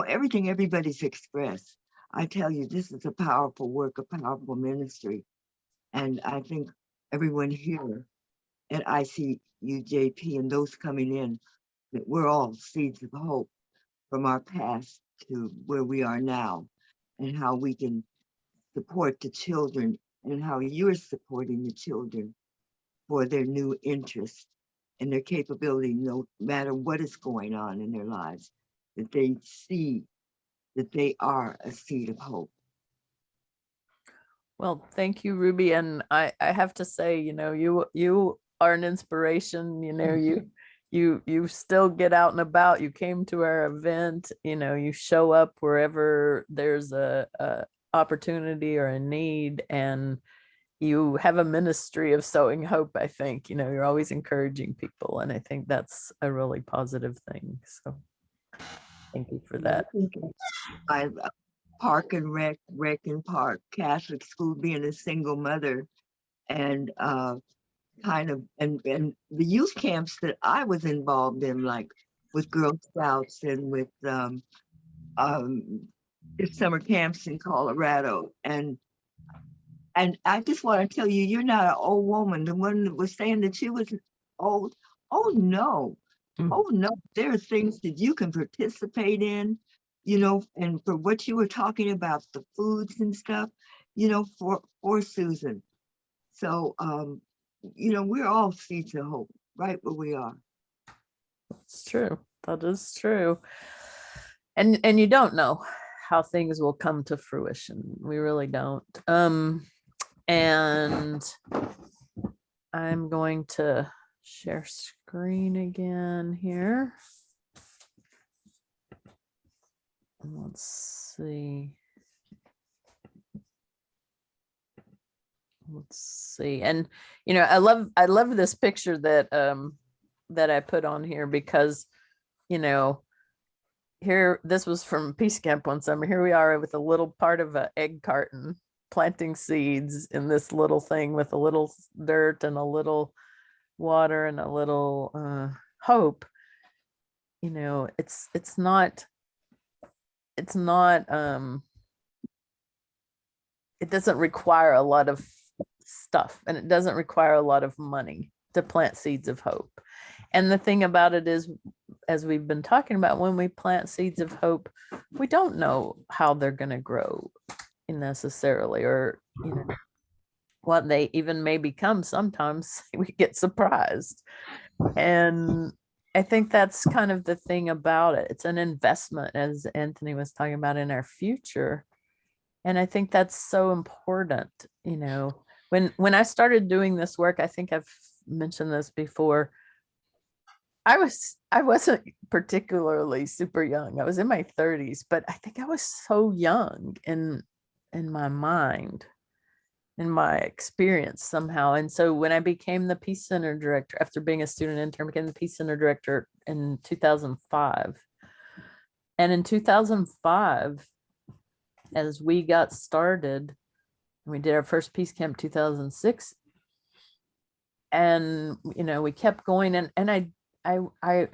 everything everybody's expressed. I tell you, this is a powerful work, a powerful ministry. And I think everyone here at ICUJP and those coming in, that we're all seeds of hope from our past to where we are now, and how we can support the children and how you're supporting the children for their new interests and their capability, no matter what is going on in their lives, that they see that they are a seed of hope. Well, thank you, Ruby. And I have to say, you are an inspiration. You still get out and about. You came to our event, you show up wherever there's a opportunity or a need, and you have a ministry of sowing hope. I think, you're always encouraging people. And I think that's a really positive thing. So thank you for that. I Park and Rec and Park, Catholic school, being a single mother, and and the youth camps that I was involved in, like with Girl Scouts and with the summer camps in Colorado. And I just want to tell you, you're not an old woman. The one that was saying that she was old. Oh no. Oh no, there are things that you can participate in, and for what you were talking about, the foods and stuff, for Susan. So, we're all seeds of hope right where we are. It's true. That is true. And you don't know how things will come to fruition. We really don't. And I'm going to share screen again here. Let's see. And I love this picture that that I put on here, because here, this was from Peace Camp one summer. Here we are with a little part of an egg carton, planting seeds in this little thing with a little dirt and a little water and a little hope. It's not it doesn't require a lot of stuff, and it doesn't require a lot of money to plant seeds of hope. And the thing about it is, as we've been talking about, when we plant seeds of hope, we don't know how they're going to grow necessarily, or what they even may become. Sometimes we get surprised. And I think that's kind of the thing about it. It's an investment, as Anthony was talking about, in our future. And I think that's so important. When I started doing this work, I think I've mentioned this before, I wasn't particularly super young. I was in my 30s, but I think I was so young in my mind, in my experience somehow. And so when I became the Peace Center director, after being a student intern, became the Peace Center director in 2005. And in 2005, as we got started, we did our first Peace Camp 2006. And, we kept going. And I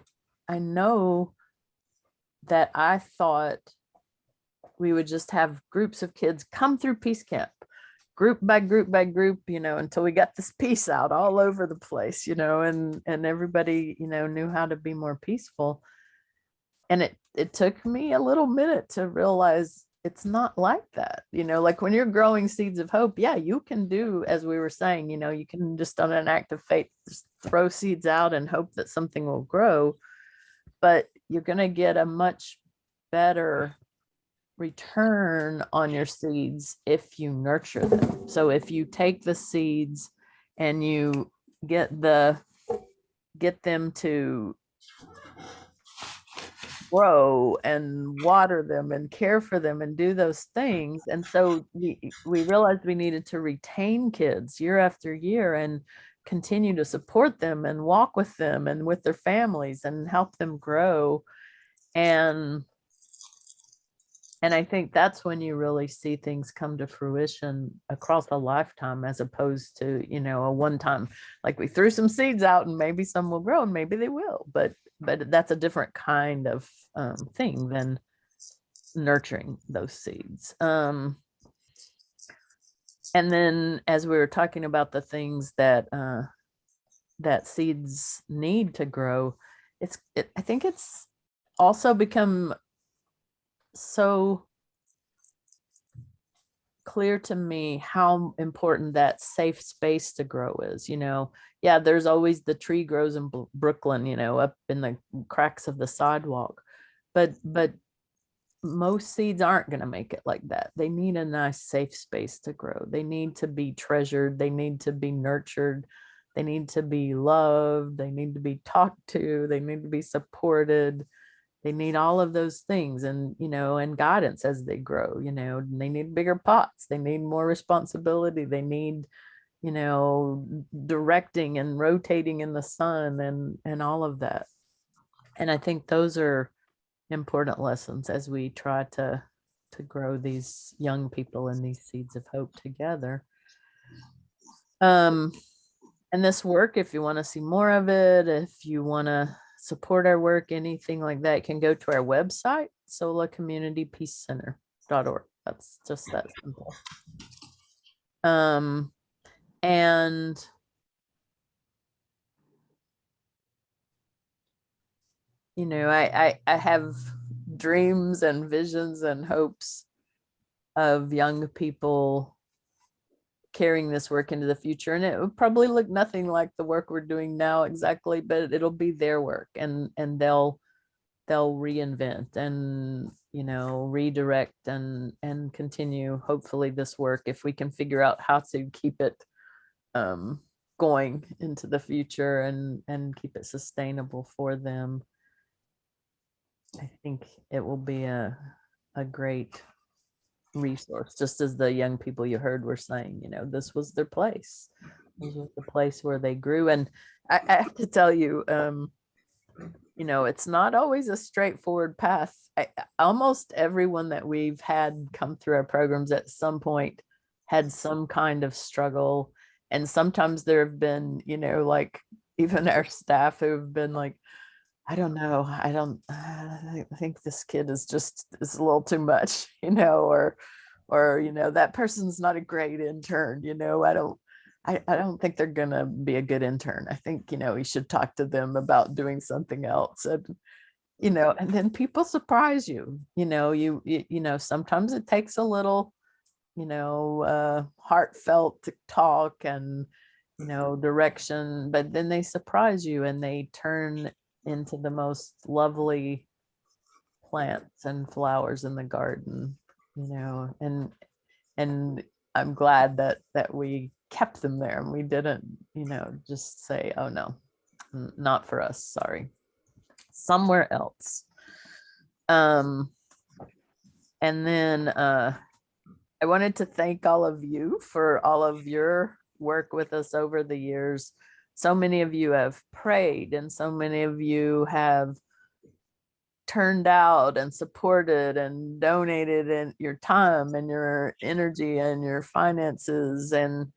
know that I thought we would just have groups of kids come through Peace Camp, group by group by group, until we got this peace out all over the place, and everybody, knew how to be more peaceful. And it took me a little minute to realize it's not like that. Like when you're growing seeds of hope, yeah, you can do, as we were saying, you can just on an act of faith, just throw seeds out and hope that something will grow, but you're going to get a much better return on your seeds if you nurture them. So if you take the seeds and you get them to grow and water them and care for them and do those things. And so we realized we needed to retain kids year after year and continue to support them and walk with them and with their families and help them grow. And I think that's when you really see things come to fruition across a lifetime, as opposed to, a one-time, like we threw some seeds out and maybe some will grow and maybe they will, but that's a different kind of thing than nurturing those seeds. And then as we were talking about the things that seeds need to grow, I think it's also become so clear to me how important that safe space to grow is. Yeah, there's always the tree grows in Brooklyn, up in the cracks of the sidewalk, but most seeds aren't going to make it like that. They need a nice safe space to grow. They need to be treasured. They need to be nurtured. They need to be loved. They need to be talked to. They need to be supported. They need all of those things, and and guidance as they grow. They need bigger pots. They need more responsibility. They need directing and rotating in the sun and all of that. And I think those are important lessons as we try to grow these young people and these seeds of hope together. And this work, if you want to see more of it, if you want to support our work, anything like that, can go to our website, solacommunitypeacecenter.org. That's just that simple. And I have dreams and visions and hopes of young people carrying this work into the future, and it would probably look nothing like the work we're doing now exactly, but it'll be their work, and they'll reinvent and redirect and continue hopefully this work, if we can figure out how to keep it going into the future and keep it sustainable for them. I think it will be a great resource, just as the young people you heard were saying, this was their place. This was the place where they grew. And I have to tell you, it's not always a straightforward path. Almost everyone that we've had come through our programs at some point had some kind of struggle. And sometimes there have been, like even our staff who have been like, I don't know. I think this kid is a little too much, or that person's not a great intern. I don't think they're going to be a good intern. I think, you should talk to them about doing something else. And, and then people surprise you, sometimes it takes a little, heartfelt talk and, direction, but then they surprise you and they turn into the most lovely plants and flowers in the garden, and I'm glad that we kept them there and we didn't, just say, oh no, not for us, sorry, somewhere else. And then I wanted to thank all of you for all of your work with us over the years. So many of you have prayed, and so many of you have turned out and supported and donated in your time and your energy and your finances. And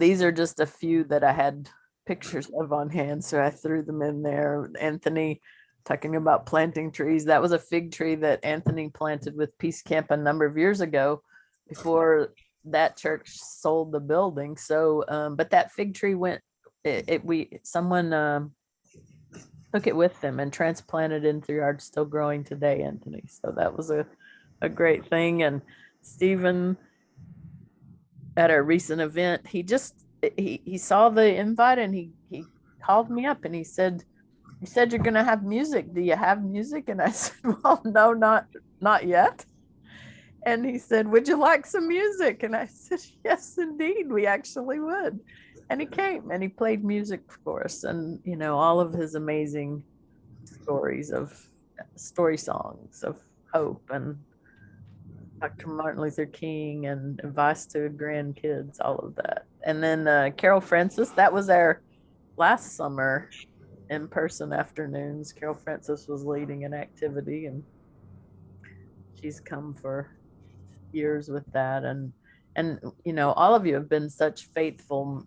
these are just a few that I had pictures of on hand, so I threw them in there. Anthony talking about planting trees. That was a fig tree that Anthony planted with Peace Camp a number of years ago before that church sold the building. So, but that fig tree someone took it with them and transplanted into the yard, still growing today, Anthony. So that was a a great thing. And Stephen, at a recent event, he saw the invite and he called me up and he said, "You said you're gonna have music. Do you have music?" And I said, "Well, no, not yet." And he said, "Would you like some music?" And I said, "Yes, indeed, we actually would." And he came and he played music for us, and all of his amazing story songs of hope and Dr. Martin Luther King and advice to grandkids, all of that. And then Carol Francis, that was our last summer in-person afternoons. Carol Francis was leading an activity, and she's come for years with that. And all of you have been such faithful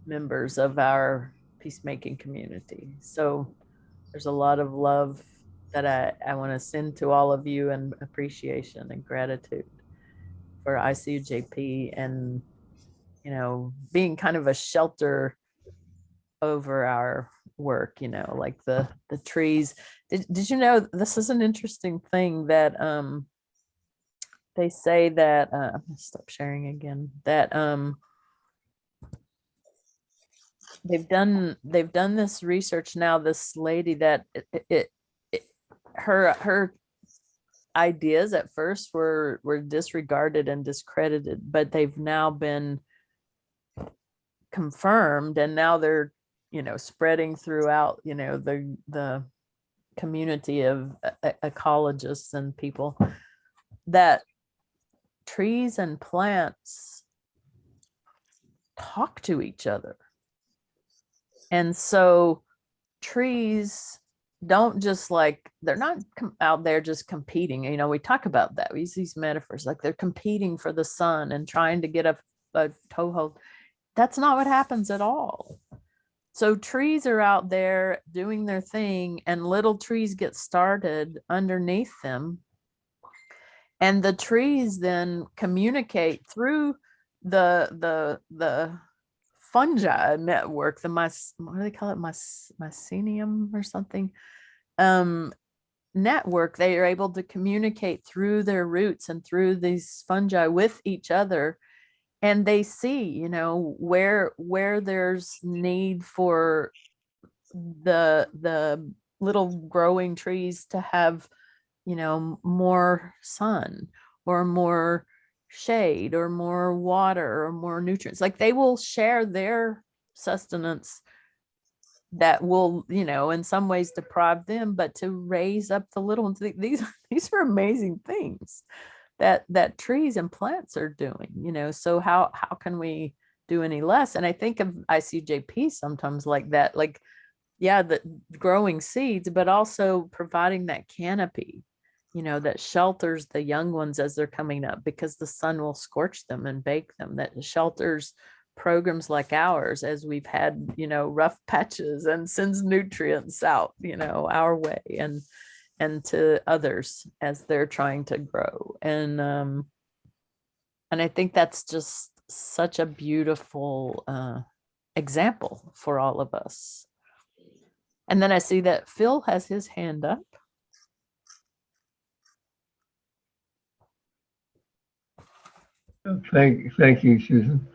members of our peacemaking community. So there's a lot of love that I want to send to all of you, and appreciation and gratitude for ICUJP, and being kind of a shelter over our work, like the trees. Did you know, this is an interesting thing that they say that I'm gonna stop sharing again, that they've done this research now. This lady that her ideas at first were disregarded and discredited, but they've now been confirmed, and now they're spreading throughout the community of ecologists and people, that trees and plants talk to each other. And so trees don't just they're not out there just competing. We talk about that. We use these metaphors like they're competing for the sun and trying to get a toehold. That's not what happens at all. So trees are out there doing their thing, and little trees get started underneath them. And the trees then communicate through the fungi network, what do they call it? Mycelium or something. Network. They are able to communicate through their roots and through these fungi with each other. And they see, where there's need for the little growing trees to have, more sun or more shade or more water or more nutrients. Like they will share their sustenance that will, in some ways deprive them, but to raise up the little ones. These are amazing things that trees and plants are doing, so how can we do any less? And I think of ICJP sometimes like that, like, yeah, the growing seeds, but also providing that canopy, that shelters the young ones as they're coming up, because the sun will scorch them and bake them, that shelters programs like ours as we've had, rough patches, and sends nutrients out, our way and to others as they're trying to grow. And I think that's just such a beautiful example for all of us. And then I see that Phil has his hand up. Thank you, Susan.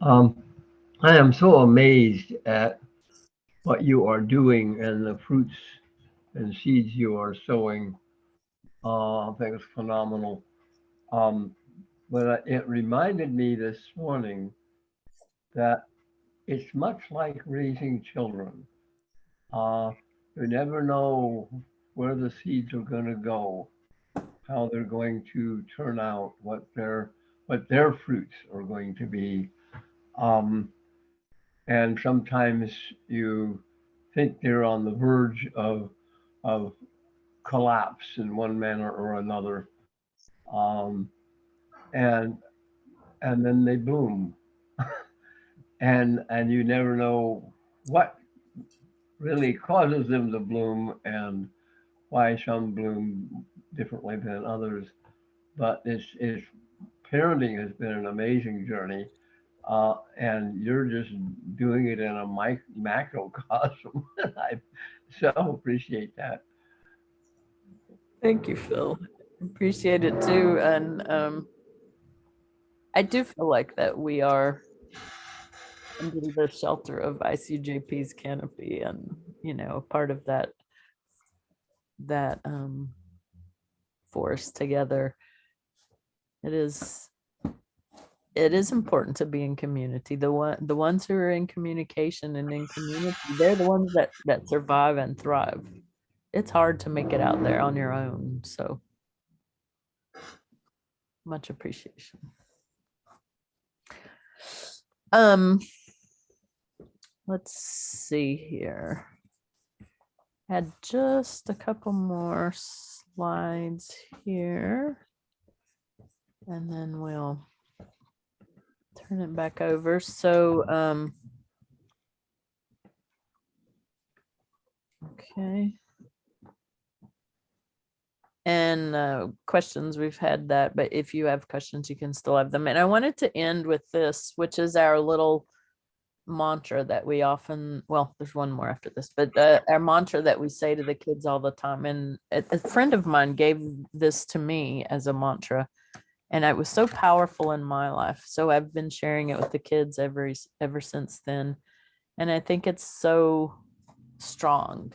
I am so amazed at what you are doing and the fruits and seeds you are sowing. I think it's phenomenal. But it reminded me this morning that it's much like raising children. You never know where the seeds are going to go, how they're going to turn out, what their fruits are going to be. And sometimes you think they're on the verge of collapse in one manner or another, and then they bloom, and you never know what really causes them to bloom and why some bloom differently than others. But it's parenting has been an amazing journey. And you're just doing it in a macrocosm. I so appreciate that. Thank you, Phil. Appreciate it too. And I do feel like that we are under the shelter of ICJP's canopy, and part of that force together. It is important to be in community. The ones who are in communication and in community, they're the ones that survive and thrive. It's hard to make it out there on your own. So much appreciation. Let's see here. Had just a couple more slides here, and then we'll turn it back over. So, okay. And questions, we've had that, but if you have questions, you can still have them. And I wanted to end with this, which is our little mantra that we often, well, there's one more after this, but our mantra that we say to the kids all the time. And a friend of mine gave this to me as a mantra, and it was so powerful in my life. So I've been sharing it with the kids ever since then. And I think it's so strong.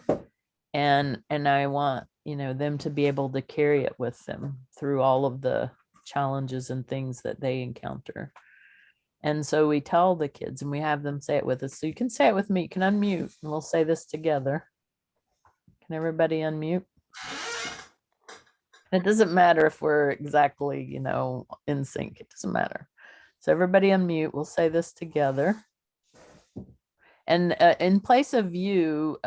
And I want, them to be able to carry it with them through all of the challenges and things that they encounter. And so we tell the kids, and we have them say it with us. So you can say it with me. You can unmute, and we'll say this together. Can everybody unmute? It doesn't matter if we're exactly, in sync. It doesn't matter. So everybody unmute. We'll say this together. And in place of you,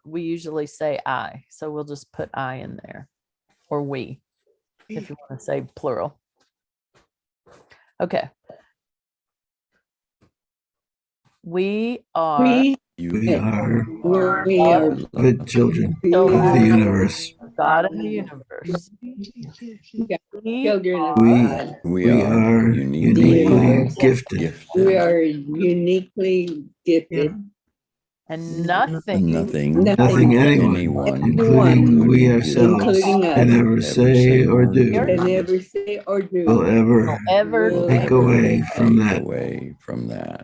we usually say I. So we'll just put I in there, or we, if you want to say plural. Okay. We are the children of children the universe. of God in the universe. We are uniquely gifted. We are uniquely gifted. And nothing anyone, including we ourselves, can ever say or do will ever take away from that.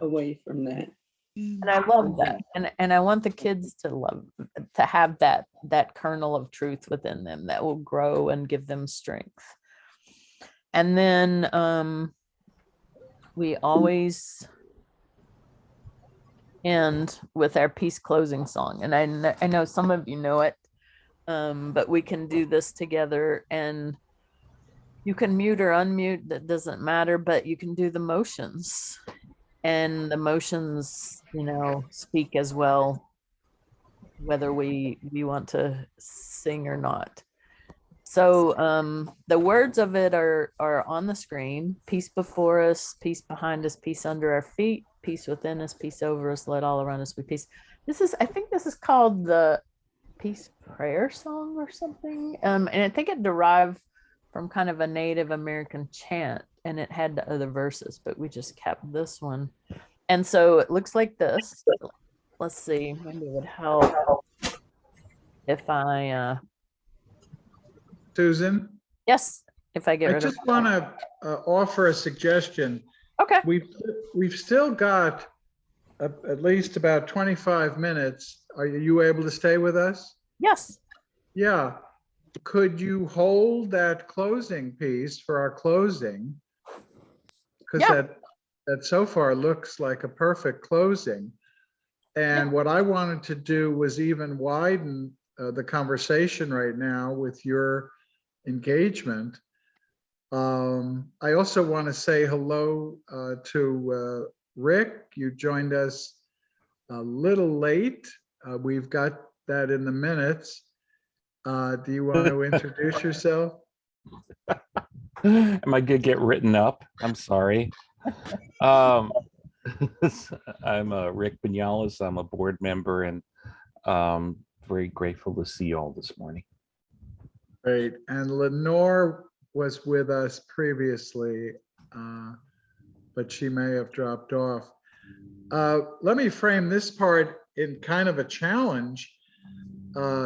And I love that. And I want the kids to have that kernel of truth within them that will grow and give them strength. And then we always end with our peace closing song. And I know some of you know it, but we can do this together, and you can mute or unmute, that doesn't matter, but you can do the motions, and the motions, speak as well, whether we want to sing or not. So the words of it are on the screen. Peace before us, peace behind us, peace under our feet, peace within us, peace over us, let all around us be peace. I think this is called the Peace Prayer Song or something. And I think it derived from kind of a Native American chant, and it had the other verses, but we just kept this one. And so it looks like this. Let's see, maybe it would help if I Susan? Yes, if I get rid of. I just want to offer a suggestion. Okay. We've still got at least about 25 minutes. Are you able to stay with us? Yes. Yeah. Could you hold that closing piece for our closing? Because that so far looks like a perfect closing. And what I wanted to do was even widen the conversation right now with your engagement. I also want to say hello to Rick. You joined us a little late. We've got that in the minutes. Do you want to introduce yourself? Am I going to get written up? I'm sorry. I'm Rick Vinales. I'm a board member, and very grateful to see you all this morning. Great. And Lenore was with us previously, but she may have dropped off. Let me frame this part in kind of a challenge.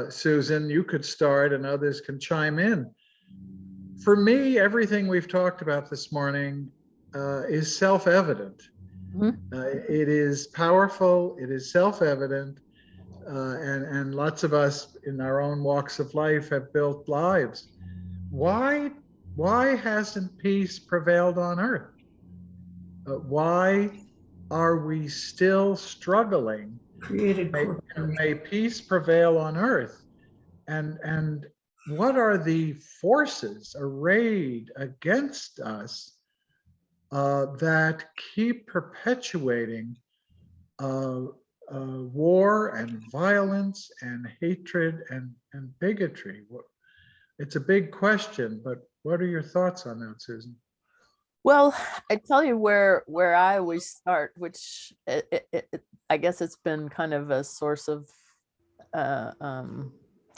Susan, you could start and others can chime in. For me, everything we've talked about this morning is self-evident. It is powerful, it is self-evident, and lots of us in our own walks of life have built lives. Why hasn't peace prevailed on earth? Why are we still struggling? May peace prevail on earth. And what are the forces arrayed against us that keep perpetuating war and violence and hatred and bigotry? It's a big question, but what are your thoughts on that, Susan? Well, I tell you where I always start, which I guess it's been kind of a source of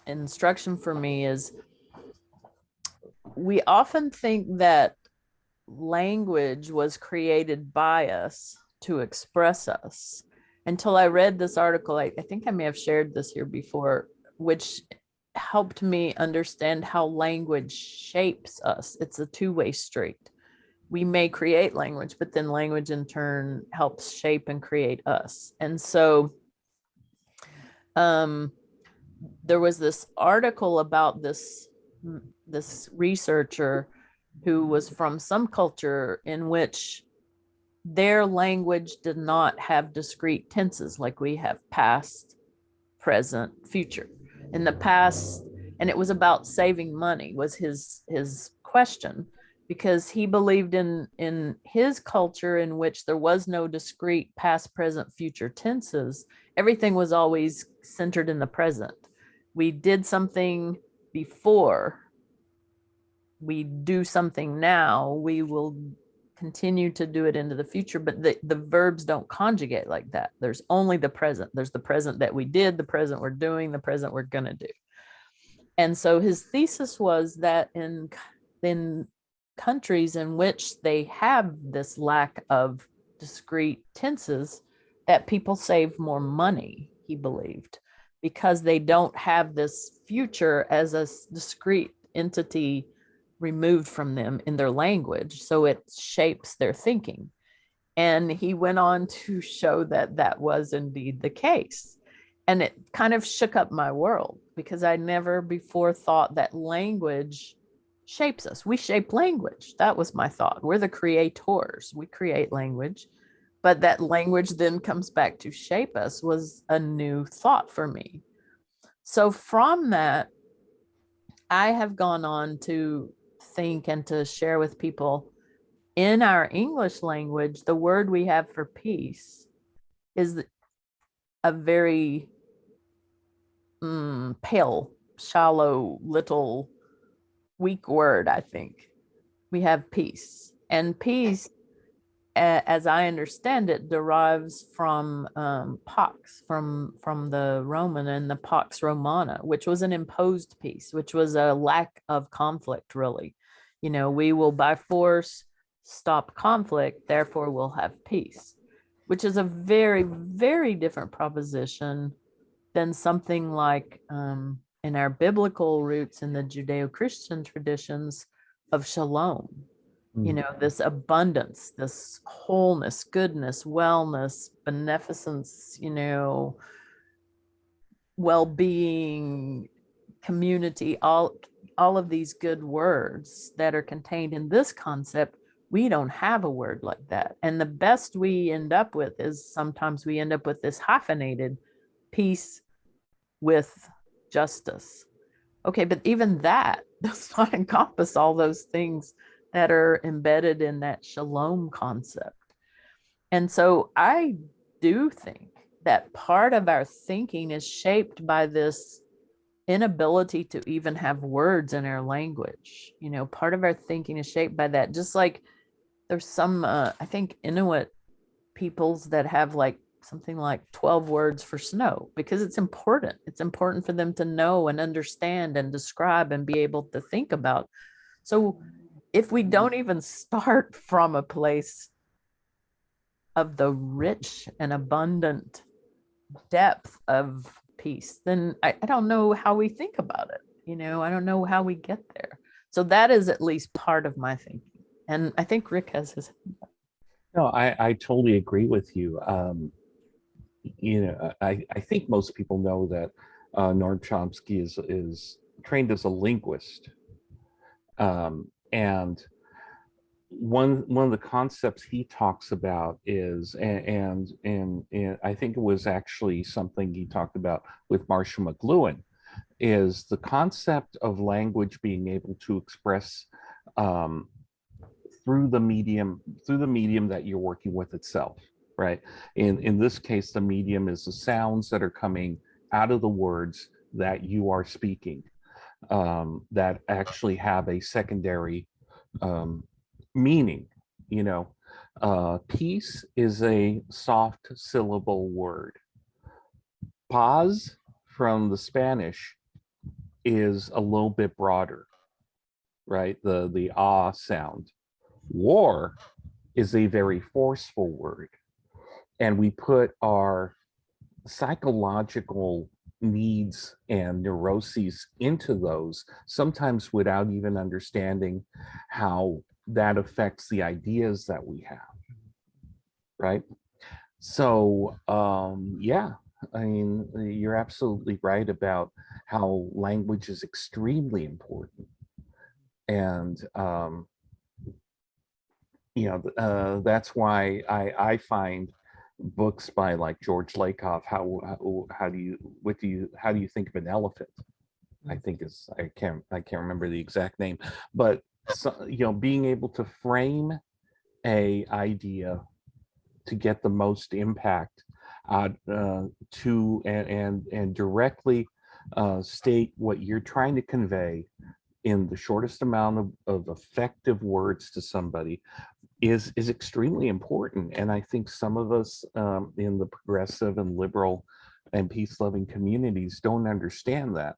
instruction for me, is we often think that language was created by us to express us. Until I read this article, I think I may have shared this here before, which helped me understand how language shapes us. It's a two-way street. We may create language, but then language in turn helps shape and create us. And so there was this article about this researcher who was from some culture in which their language did not have discrete tenses like we have: past, present, future. In the past, and it was about saving money was his question, because he believed in his culture in which there was no discrete past, present, future tenses. Everything was always centered in the present. We did something before, we do something now, we will continue to do it into the future, but the verbs don't conjugate like that. There's only the present. There's the present that we did, the present we're doing, the present we're gonna do. And so his thesis was that in countries in which they have this lack of discrete tenses, that people save more money, he believed, because they don't have this future as a discrete entity removed from them in their language, so it shapes their thinking. And he went on to show that that was indeed the case. And it kind of shook up my world, because I never before thought that language shapes us. We shape language. That was my thought. We're the creators. We create language, but that language then comes back to shape us was a new thought for me. So from that, I have gone on to think and to share with people, in our English language, the word we have for peace is a very pale, shallow, little, weak word, I think. We have peace. And peace, as I understand it, derives from pax, from the Roman, and the pax Romana, which was an imposed peace, which was a lack of conflict, really. You know, we will by force stop conflict, therefore we'll have peace, which is a very, very different proposition than something like in our biblical roots in the Judeo-Christian traditions of shalom. You know, this abundance, this wholeness, goodness, wellness, beneficence, you know, well-being, community, all of these good words that are contained in this concept. We don't have a word like that. And the best we end up with is sometimes we end up with this hyphenated peace with justice. Okay, but even that does not encompass all those things that are embedded in that shalom concept. And so I do think that part of our thinking is shaped by this inability to even have words in our language. You know, part of our thinking is shaped by that. Just like there's some, I think, Inuit peoples that have like something like 12 words for snow, because it's important. It's important for them to know and understand and describe and be able to think about. So if we don't even start from a place of the rich and abundant depth of peace, then I don't know how we think about it. You know, I don't know how we get there. So that is at least part of my thinking. And I think Rick has his. No, I totally agree with you. I think most people know that Noam Chomsky is trained as a linguist, and one of the concepts he talks about is, and I think it was actually something he talked about with Marshall McLuhan, is the concept of language being able to express through the medium that you're working with itself, right? In this case, the medium is the sounds that are coming out of the words that you are speaking, that actually have a secondary meaning. Peace is a soft syllable word. Paz from the Spanish is a little bit broader, right? The ah sound. War is a very forceful word. And we put our psychological needs and neuroses into those, sometimes without even understanding how that affects the ideas that we have, right? So, yeah, I mean, you're absolutely right about how language is extremely important. And, that's why I find books by like George Lakoff, how do you think of an elephant? I think I can't remember the exact name, but being able to frame a idea to get the most impact to and directly state what you're trying to convey in the shortest amount of effective words to somebody is extremely important. And I think some of us in the progressive and liberal and peace-loving communities don't understand that.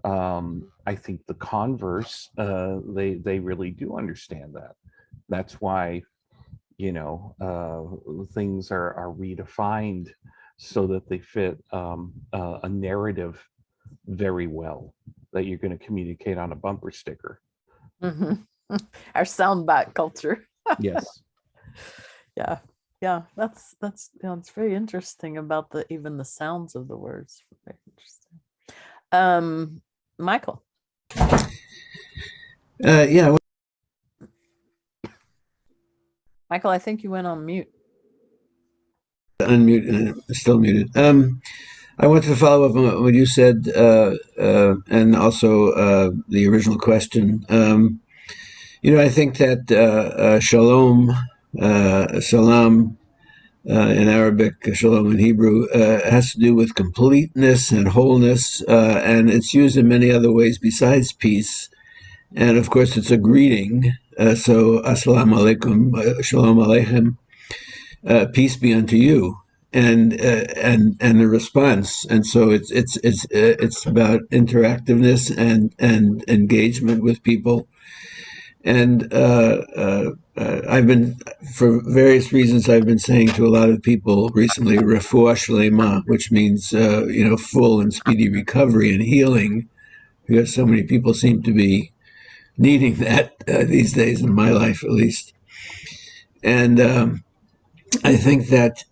I think the converse, they really do understand that. That's why, things are redefined so that they fit a narrative very well that you're going to communicate on a bumper sticker. Our soundbite culture. Yes. Yeah, that's it's very interesting about even the sounds of the words. Very interesting. Michael. Yeah. Michael, I think you went on mute. Unmute, still muted. I wanted to follow up on what you said, and also the original question. I think that shalom, salam in Arabic, shalom in Hebrew, has to do with completeness and wholeness, and it's used in many other ways besides peace. And of course, it's a greeting. So, assalamu alaikum, shalom aleichem, peace be unto you, and the response. And so it's about interactiveness and engagement with people. And I've been, for various reasons, I've been saying to a lot of people recently, refuah shlema, which means, full and speedy recovery and healing, because so many people seem to be needing that these days, in my life at least. And I think that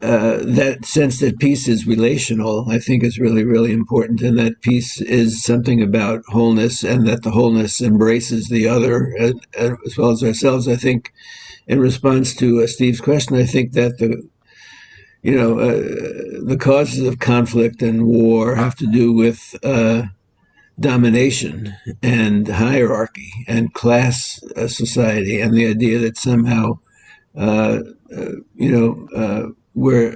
that sense that peace is relational, I think, is really, really important, and that peace is something about wholeness, and that the wholeness embraces the other as well as ourselves. I think, in response to Steve's question, I think that the causes of conflict and war have to do with domination and hierarchy and class society, and the idea that somehow we're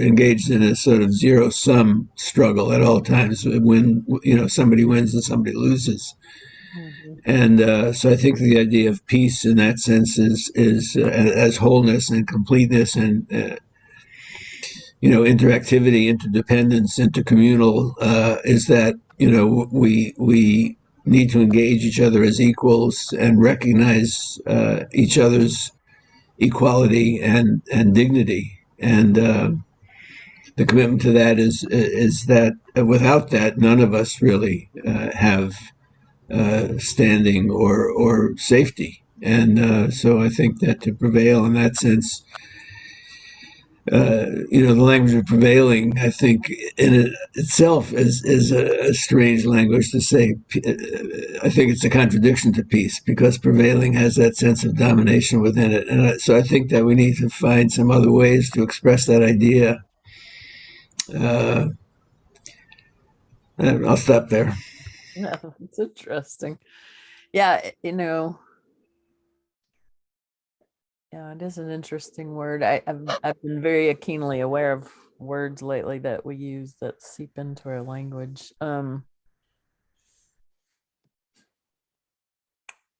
engaged in a sort of zero-sum struggle at all times, when somebody wins and somebody loses. And so I think the idea of peace in that sense is as wholeness and completeness and interactivity, interdependence, intercommunal, is that we need to engage each other as equals and recognize each other's equality and dignity. And the commitment to that is that without that, none of us really have standing or safety. And so I think that to prevail in that sense, the language of prevailing, I think in itself is a strange language to say. I think it's a contradiction to peace because prevailing has that sense of domination within it. And so I think that we need to find some other ways to express that idea. I'll stop there. Yeah, it's interesting. Yeah, yeah, it is an interesting word. I've been very keenly aware of words lately that we use that seep into our language. But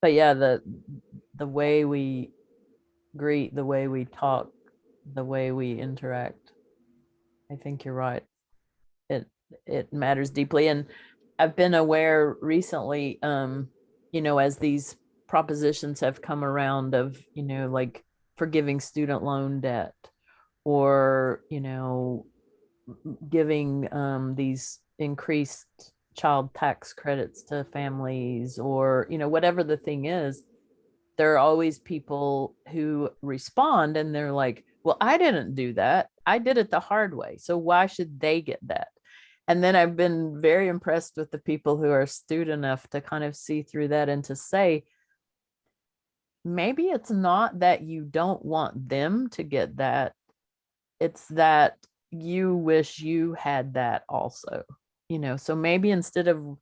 yeah, the way we greet, the way we talk, the way we interact, I think you're right. It matters deeply. And I've been aware recently, as these propositions have come around of, like forgiving student loan debt or, giving these increased child tax credits to families or, whatever the thing is, there are always people who respond and they're like, well, I didn't do that. I did it the hard way. So why should they get that? And then I've been very impressed with the people who are astute enough to kind of see through that and to say, maybe it's not that you don't want them to get that. It's that you wish you had that also, so maybe instead of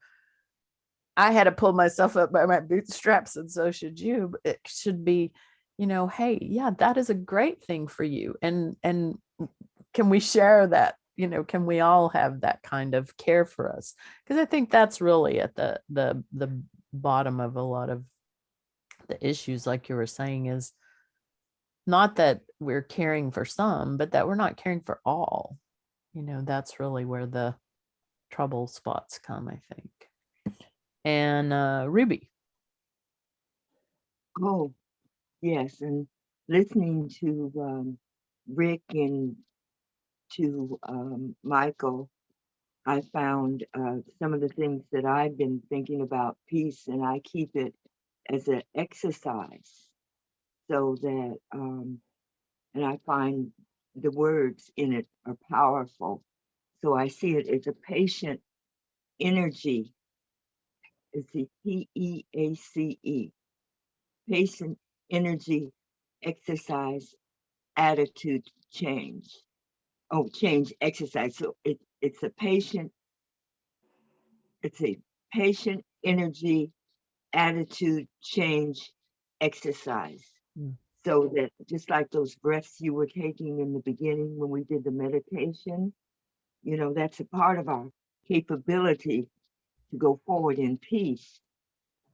I had to pull myself up by my bootstraps and so should you, but it should be, hey, yeah, that is a great thing for you. And can we share that? Can we all have that kind of care for us? Because I think that's really at the bottom of a lot of the issues, like you were saying, is not that we're caring for some, but that we're not caring for all. That's really where the trouble spots come, I think. And Ruby. Oh, yes. And listening to Rick and to Michael, I found some of the things that I've been thinking about peace, and I keep it as an exercise so that, and I find the words in it are powerful. So I see it as a patient energy. It's the PEACE, patient energy exercise attitude change. Oh, change exercise. So it's a patient energy attitude change exercise. So that just like those breaths you were taking in the beginning when we did the meditation, that's a part of our capability to go forward in peace.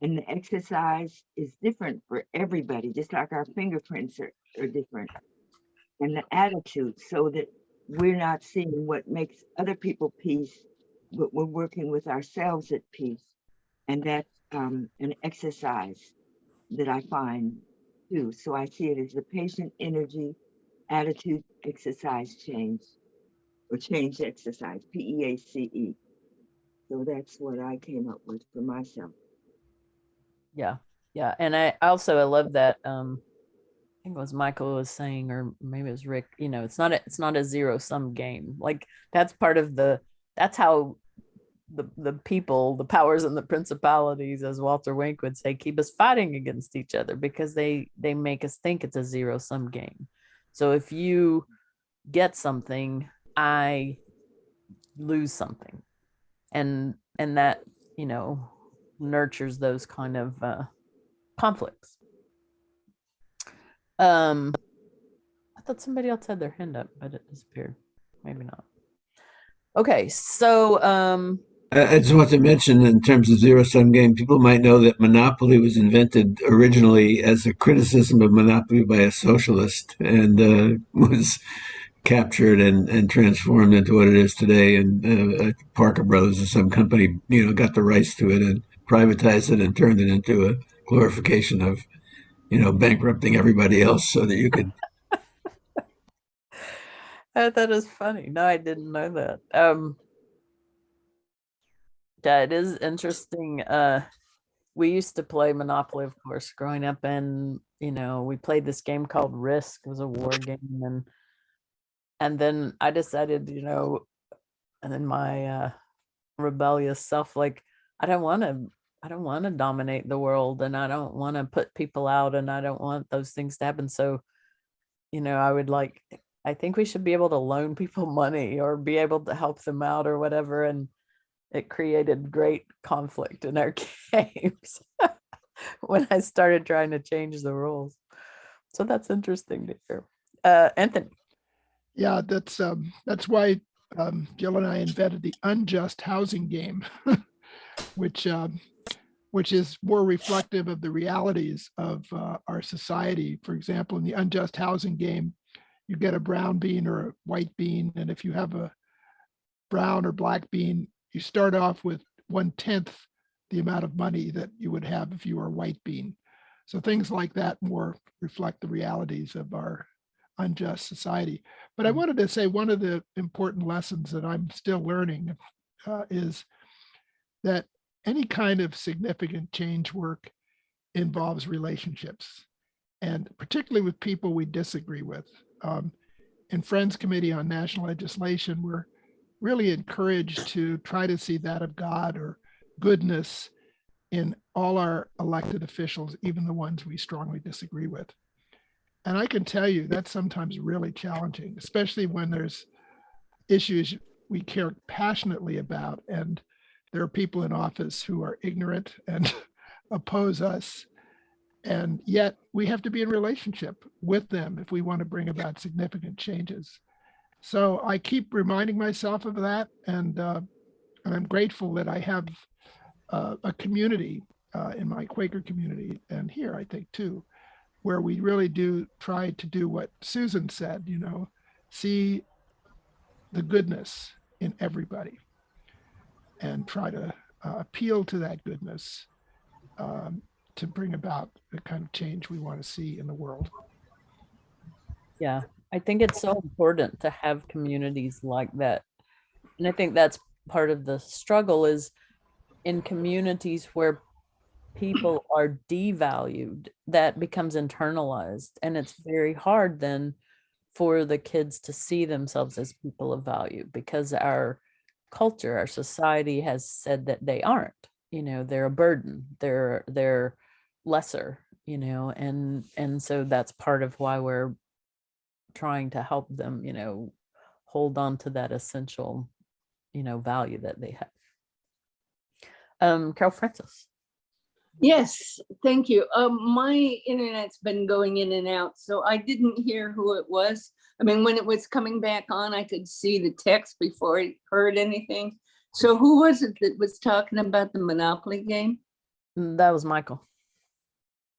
And the exercise is different for everybody, just like our fingerprints are different. And the attitude, so that we're not seeing what makes other people peace, but we're working with ourselves at peace. And that's an exercise that I find too. So I see it as the patient energy attitude exercise change, or change exercise, PEACE. So that's what I came up with for myself. Yeah. And I love that. I think it was Michael was saying, or maybe it was Rick, it's not a zero sum game. Like that's part of that's how the people, the powers and the principalities, as Walter Wink would say, keep us fighting against each other, because they make us think it's a zero sum game. So if you get something, I lose something, and that nurtures those kind of conflicts. I thought somebody else had their hand up, but it disappeared. Maybe not. Okay, so I just want to mention, in terms of zero-sum game, people might know that Monopoly was invented originally as a criticism of monopoly by a socialist, and was captured and transformed into what it is today. And Parker Brothers or some company, got the rights to it and privatized it and turned it into a glorification of, bankrupting everybody else so that you could. That is funny. No, I didn't know that. Yeah, it is interesting. We used to play Monopoly, of course, growing up, and we played this game called Risk. It was a war game, and then I decided, and then my rebellious self, like, I don't want to dominate the world, and I don't want to put people out, and I don't want those things to happen. So, I think we should be able to loan people money or be able to help them out or whatever. And it created great conflict in our games when I started trying to change the rules. So that's interesting to hear. Anthony. Yeah, that's why Jill and I invented the unjust housing game, which is more reflective of the realities of our society. For example, in the unjust housing game, you get a brown bean or a white bean, and if you have a brown or black bean, you start off with 1/10 the amount of money that you would have if you were a white bean. So things like that more reflect the realities of our unjust society. But I wanted to say one of the important lessons that I'm still learning is that any kind of significant change work involves relationships, and particularly with people we disagree with. In Friends Committee on National Legislation, we're really encouraged to try to see that of God or goodness in all our elected officials, even the ones we strongly disagree with. And I can tell you that's sometimes really challenging, especially when there's issues we care passionately about, and there are people in office who are ignorant and oppose us. And yet we have to be in relationship with them if we want to bring about significant changes. So I keep reminding myself of that, and I'm grateful that I have a community in my Quaker community, and here I think too, where we really do try to do what Susan said, see the goodness in everybody and try to appeal to that goodness to bring about the kind of change we want to see in the world. Yeah, I think it's so important to have communities like that. And I think that's part of the struggle is in communities where people are devalued, that becomes internalized. And it's very hard then for the kids to see themselves as people of value, because our culture, our society has said that they aren't, they're a burden, they're lesser, and so that's part of why we're trying to help them, hold on to that essential, value that they have. Carol Francis. Yes, thank you. My internet's been going in and out, so I didn't hear who it was. I mean, when it was coming back on, I could see the text before I heard anything. So who was it that was talking about the Monopoly game? That was Michael.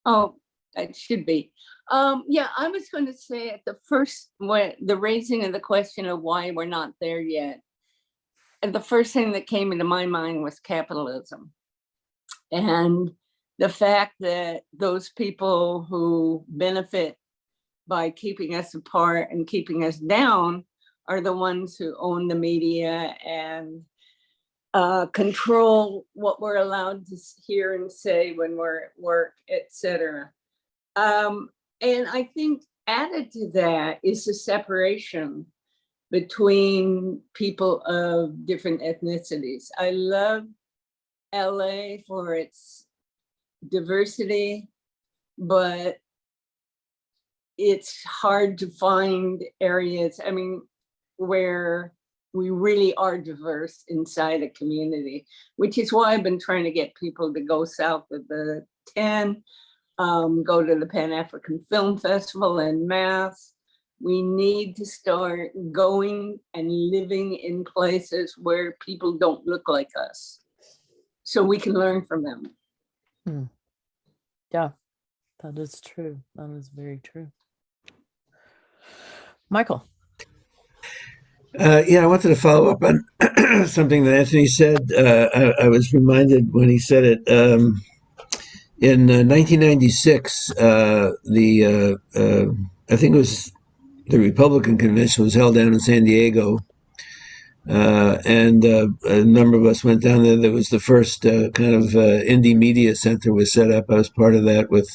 Oh, it should be. Yeah, I was going to say at the raising of the question of why we're not there yet, and the first thing that came into my mind was capitalism. And the fact that those people who benefit by keeping us apart and keeping us down are the ones who own the media and control what we're allowed to hear and say when we're at work, etc. And I think added to that is the separation between people of different ethnicities. I love LA for its diversity, but it's hard to find areas, where we really are diverse inside a community, which is why I've been trying to get people to go south of the 10, go to the Pan-African Film Festival en masse. We need to start going and living in places where people don't look like us, so we can learn from them. Yeah, that is true. That is very true. Michael. Yeah, I wanted to follow up on something that Anthony said. I was reminded when he said it. In 1996, I think it was the Republican convention was held down in San Diego. And a number of us went down there. There was the first kind of indie media center was set up. I was part of that with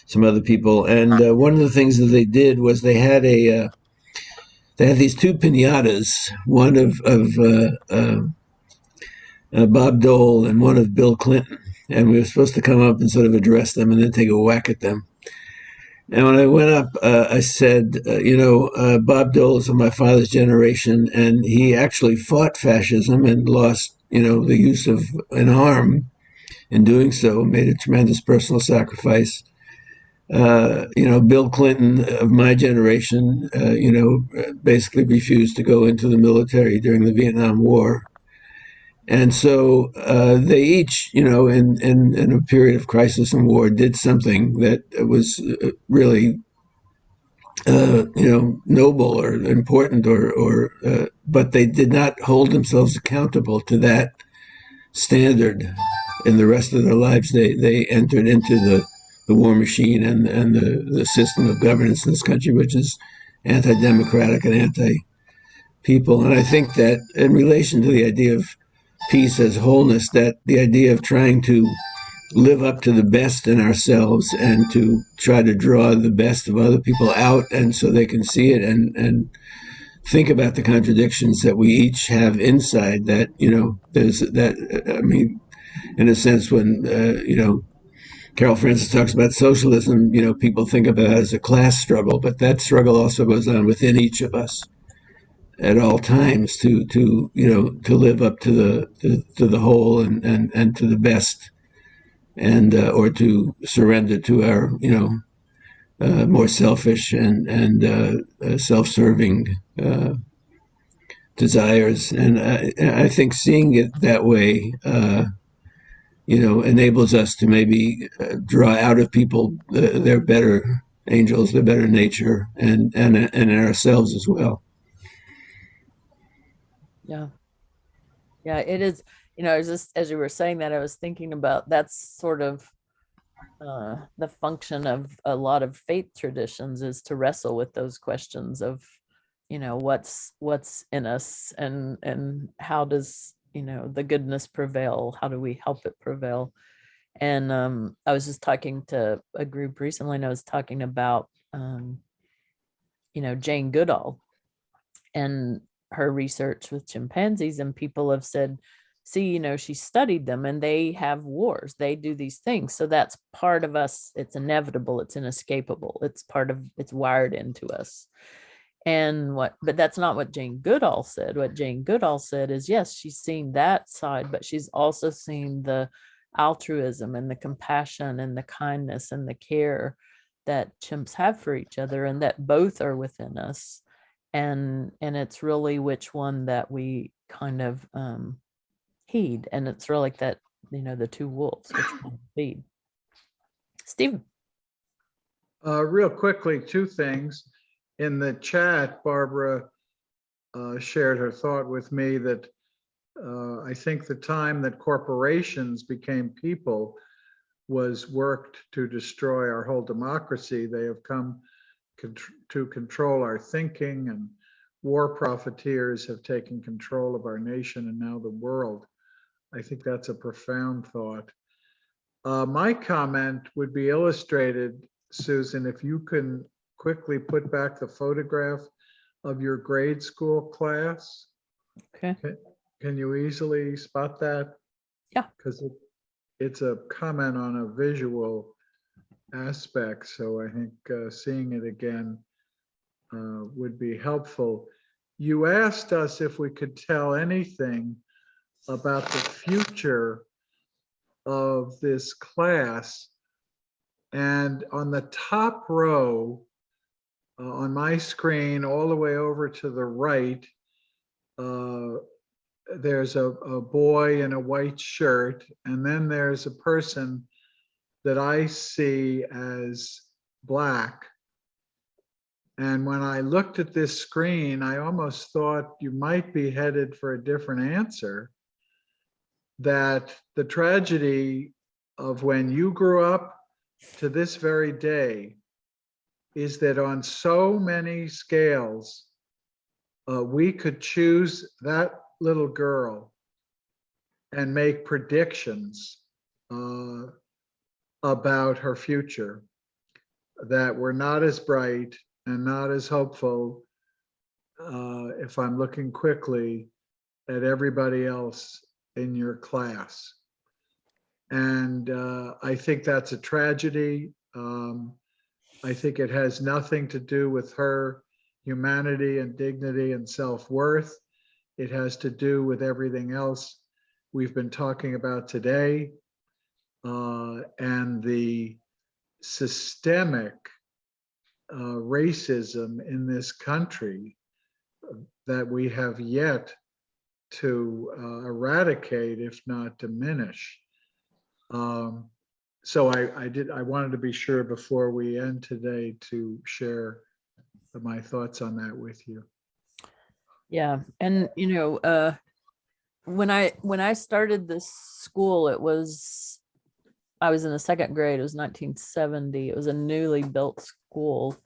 some other people. And one of the things that they did was they had these two pinatas, one of Bob Dole and one of Bill Clinton. And we were supposed to come up and sort of address them and then take a whack at them. And when I went up, I said, Bob Dole is of my father's generation, and he actually fought fascism and lost, the use of an arm in doing so, made a tremendous personal sacrifice. Bill Clinton of my generation, basically refused to go into the military during the Vietnam War. And so they each, in a period of crisis and war, did something that was really, noble or important, but they did not hold themselves accountable to that standard in the rest of their lives. They entered into the war machine and the system of governance in this country, which is anti-democratic and anti-people. And I think that in relation to the idea of peace as wholeness, that the idea of trying to live up to the best in ourselves and to try to draw the best of other people out, and so they can see it and think about the contradictions that we each have inside, that, there's that, in a sense, when, Carol Francis talks about socialism, people think of it as a class struggle, but that struggle also goes on within each of us at all times to live up to the whole and to the best, and or to surrender to our more selfish and self-serving desires. And I think seeing it that way enables us to maybe draw out of people their better angels, their better nature, and in ourselves as well. Yeah. Yeah, it is. I was just, as you were saying that, I was thinking about that's sort of the function of a lot of faith traditions, is to wrestle with those questions of, what's in us, and how does, the goodness prevail? How do we help it prevail? And I was just talking to a group recently, and I was talking about, Jane Goodall and her research with chimpanzees, and people have said, see, she studied them and they have wars, they do these things, so that's part of us, it's inevitable, it's inescapable, it's wired into us. But that's not what Jane Goodall said. What Jane Goodall said is, yes, she's seen that side, but she's also seen the altruism and the compassion and the kindness and the care that chimps have for each other, and that both are within us. And it's really which one that we kind of heed. And it's really like that, the two wolves, which one we feed. Stephen. Real quickly, two things. In the chat, Barbara shared her thought with me that I think the time that corporations became people was worked to destroy our whole democracy. They have come to control our thinking, and war profiteers have taken control of our nation and now the world. I think that's a profound thought. My comment would be illustrated, Susan, if you can quickly put back the photograph of your grade school class. Okay. Can you easily spot that? Yeah. Because it's a comment on a visual aspect. So I think seeing it again would be helpful. You asked us if we could tell anything about the future of this class. And on the top row, on my screen, all the way over to the right, there's a boy in a white shirt, and then there's a person that I see as Black. And when I looked at this screen, I almost thought you might be headed for a different answer, that the tragedy of when you grew up to this very day is that on so many scales, we could choose that little girl and make predictions about her future that were not as bright and not as hopeful, if I'm looking quickly at everybody else in your class. And I think that's a tragedy. I think it has nothing to do with her humanity and dignity and self-worth. It has to do with everything else we've been talking about today, and the systemic racism in this country that we have yet to eradicate, if not diminish. So I wanted to be sure before we end today to share my thoughts on that with you. Yeah. And, when I started this school, I was in the second grade. It was 1970. It was a newly built school,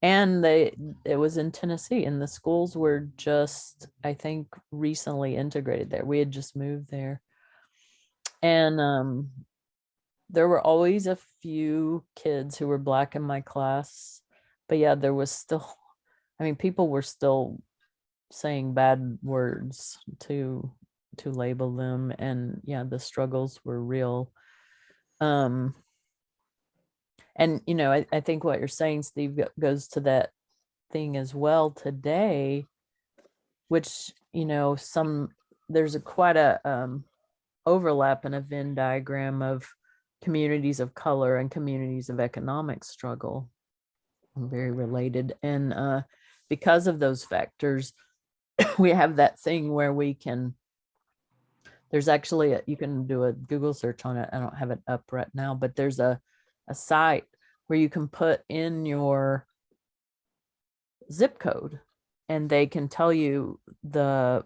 and it was in Tennessee, and the schools were just, I think, recently integrated there. We had just moved there, and there were always a few kids who were Black in my class, but yeah, there was still, people were still saying bad words to label them, and yeah, the struggles were real. And I think what you're saying, Steve, goes to that thing as well today, which there's quite a overlap in a Venn diagram of communities of color and communities of economic struggle. Very related, and because of those factors, we have that thing where there's actually you can do a Google search on it. I don't have it up right now, but there's a site where you can put in your zip code, and they can tell you the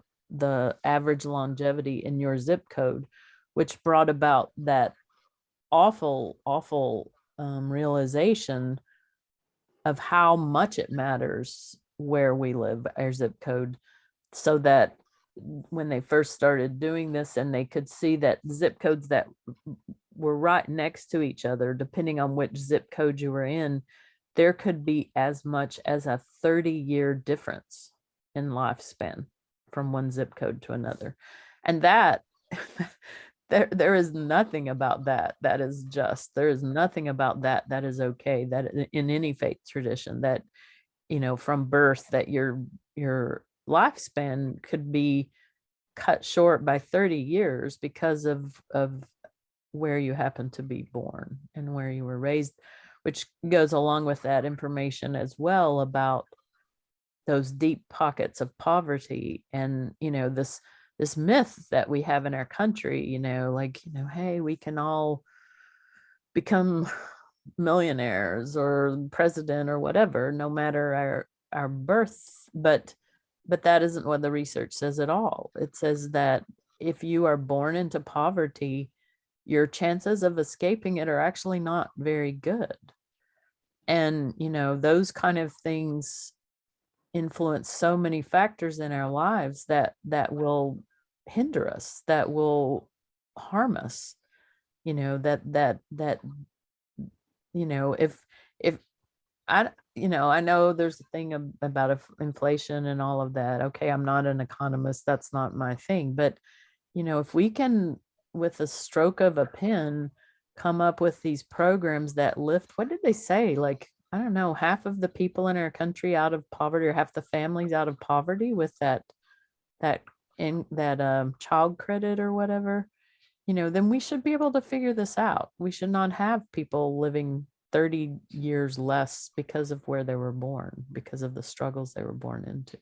average longevity in your zip code, which brought about that awful realization of how much it matters where we live, our zip code, so that when they first started doing this and they could see that zip codes that were right next to each other, depending on which zip code you were in, there could be as much as a 30-year difference in lifespan from one zip code to another. And that there is nothing about that is just. There is nothing about that is okay, that in any faith tradition, that from birth, that your lifespan could be cut short by 30 years because of where you happen to be born and where you were raised, which goes along with that information as well about those deep pockets of poverty. And this myth that we have in our country, hey, we can all become millionaires or president or whatever, no matter our birth, but that isn't what the research says at all. It says that if you are born into poverty, your chances of escaping it are actually not very good. And those kind of things influence so many factors in our lives that will hinder us, that will harm us. If I know there's a thing about inflation and all of that. Okay, I'm not an economist. That's not my thing. But, if we can, with a stroke of a pen, come up with these programs that lift, what did they say? I don't know, half of the people in our country out of poverty, or half the families out of poverty with that child credit or whatever, then we should be able to figure this out. We should not have people living 30 years less because of where they were born, because of the struggles they were born into.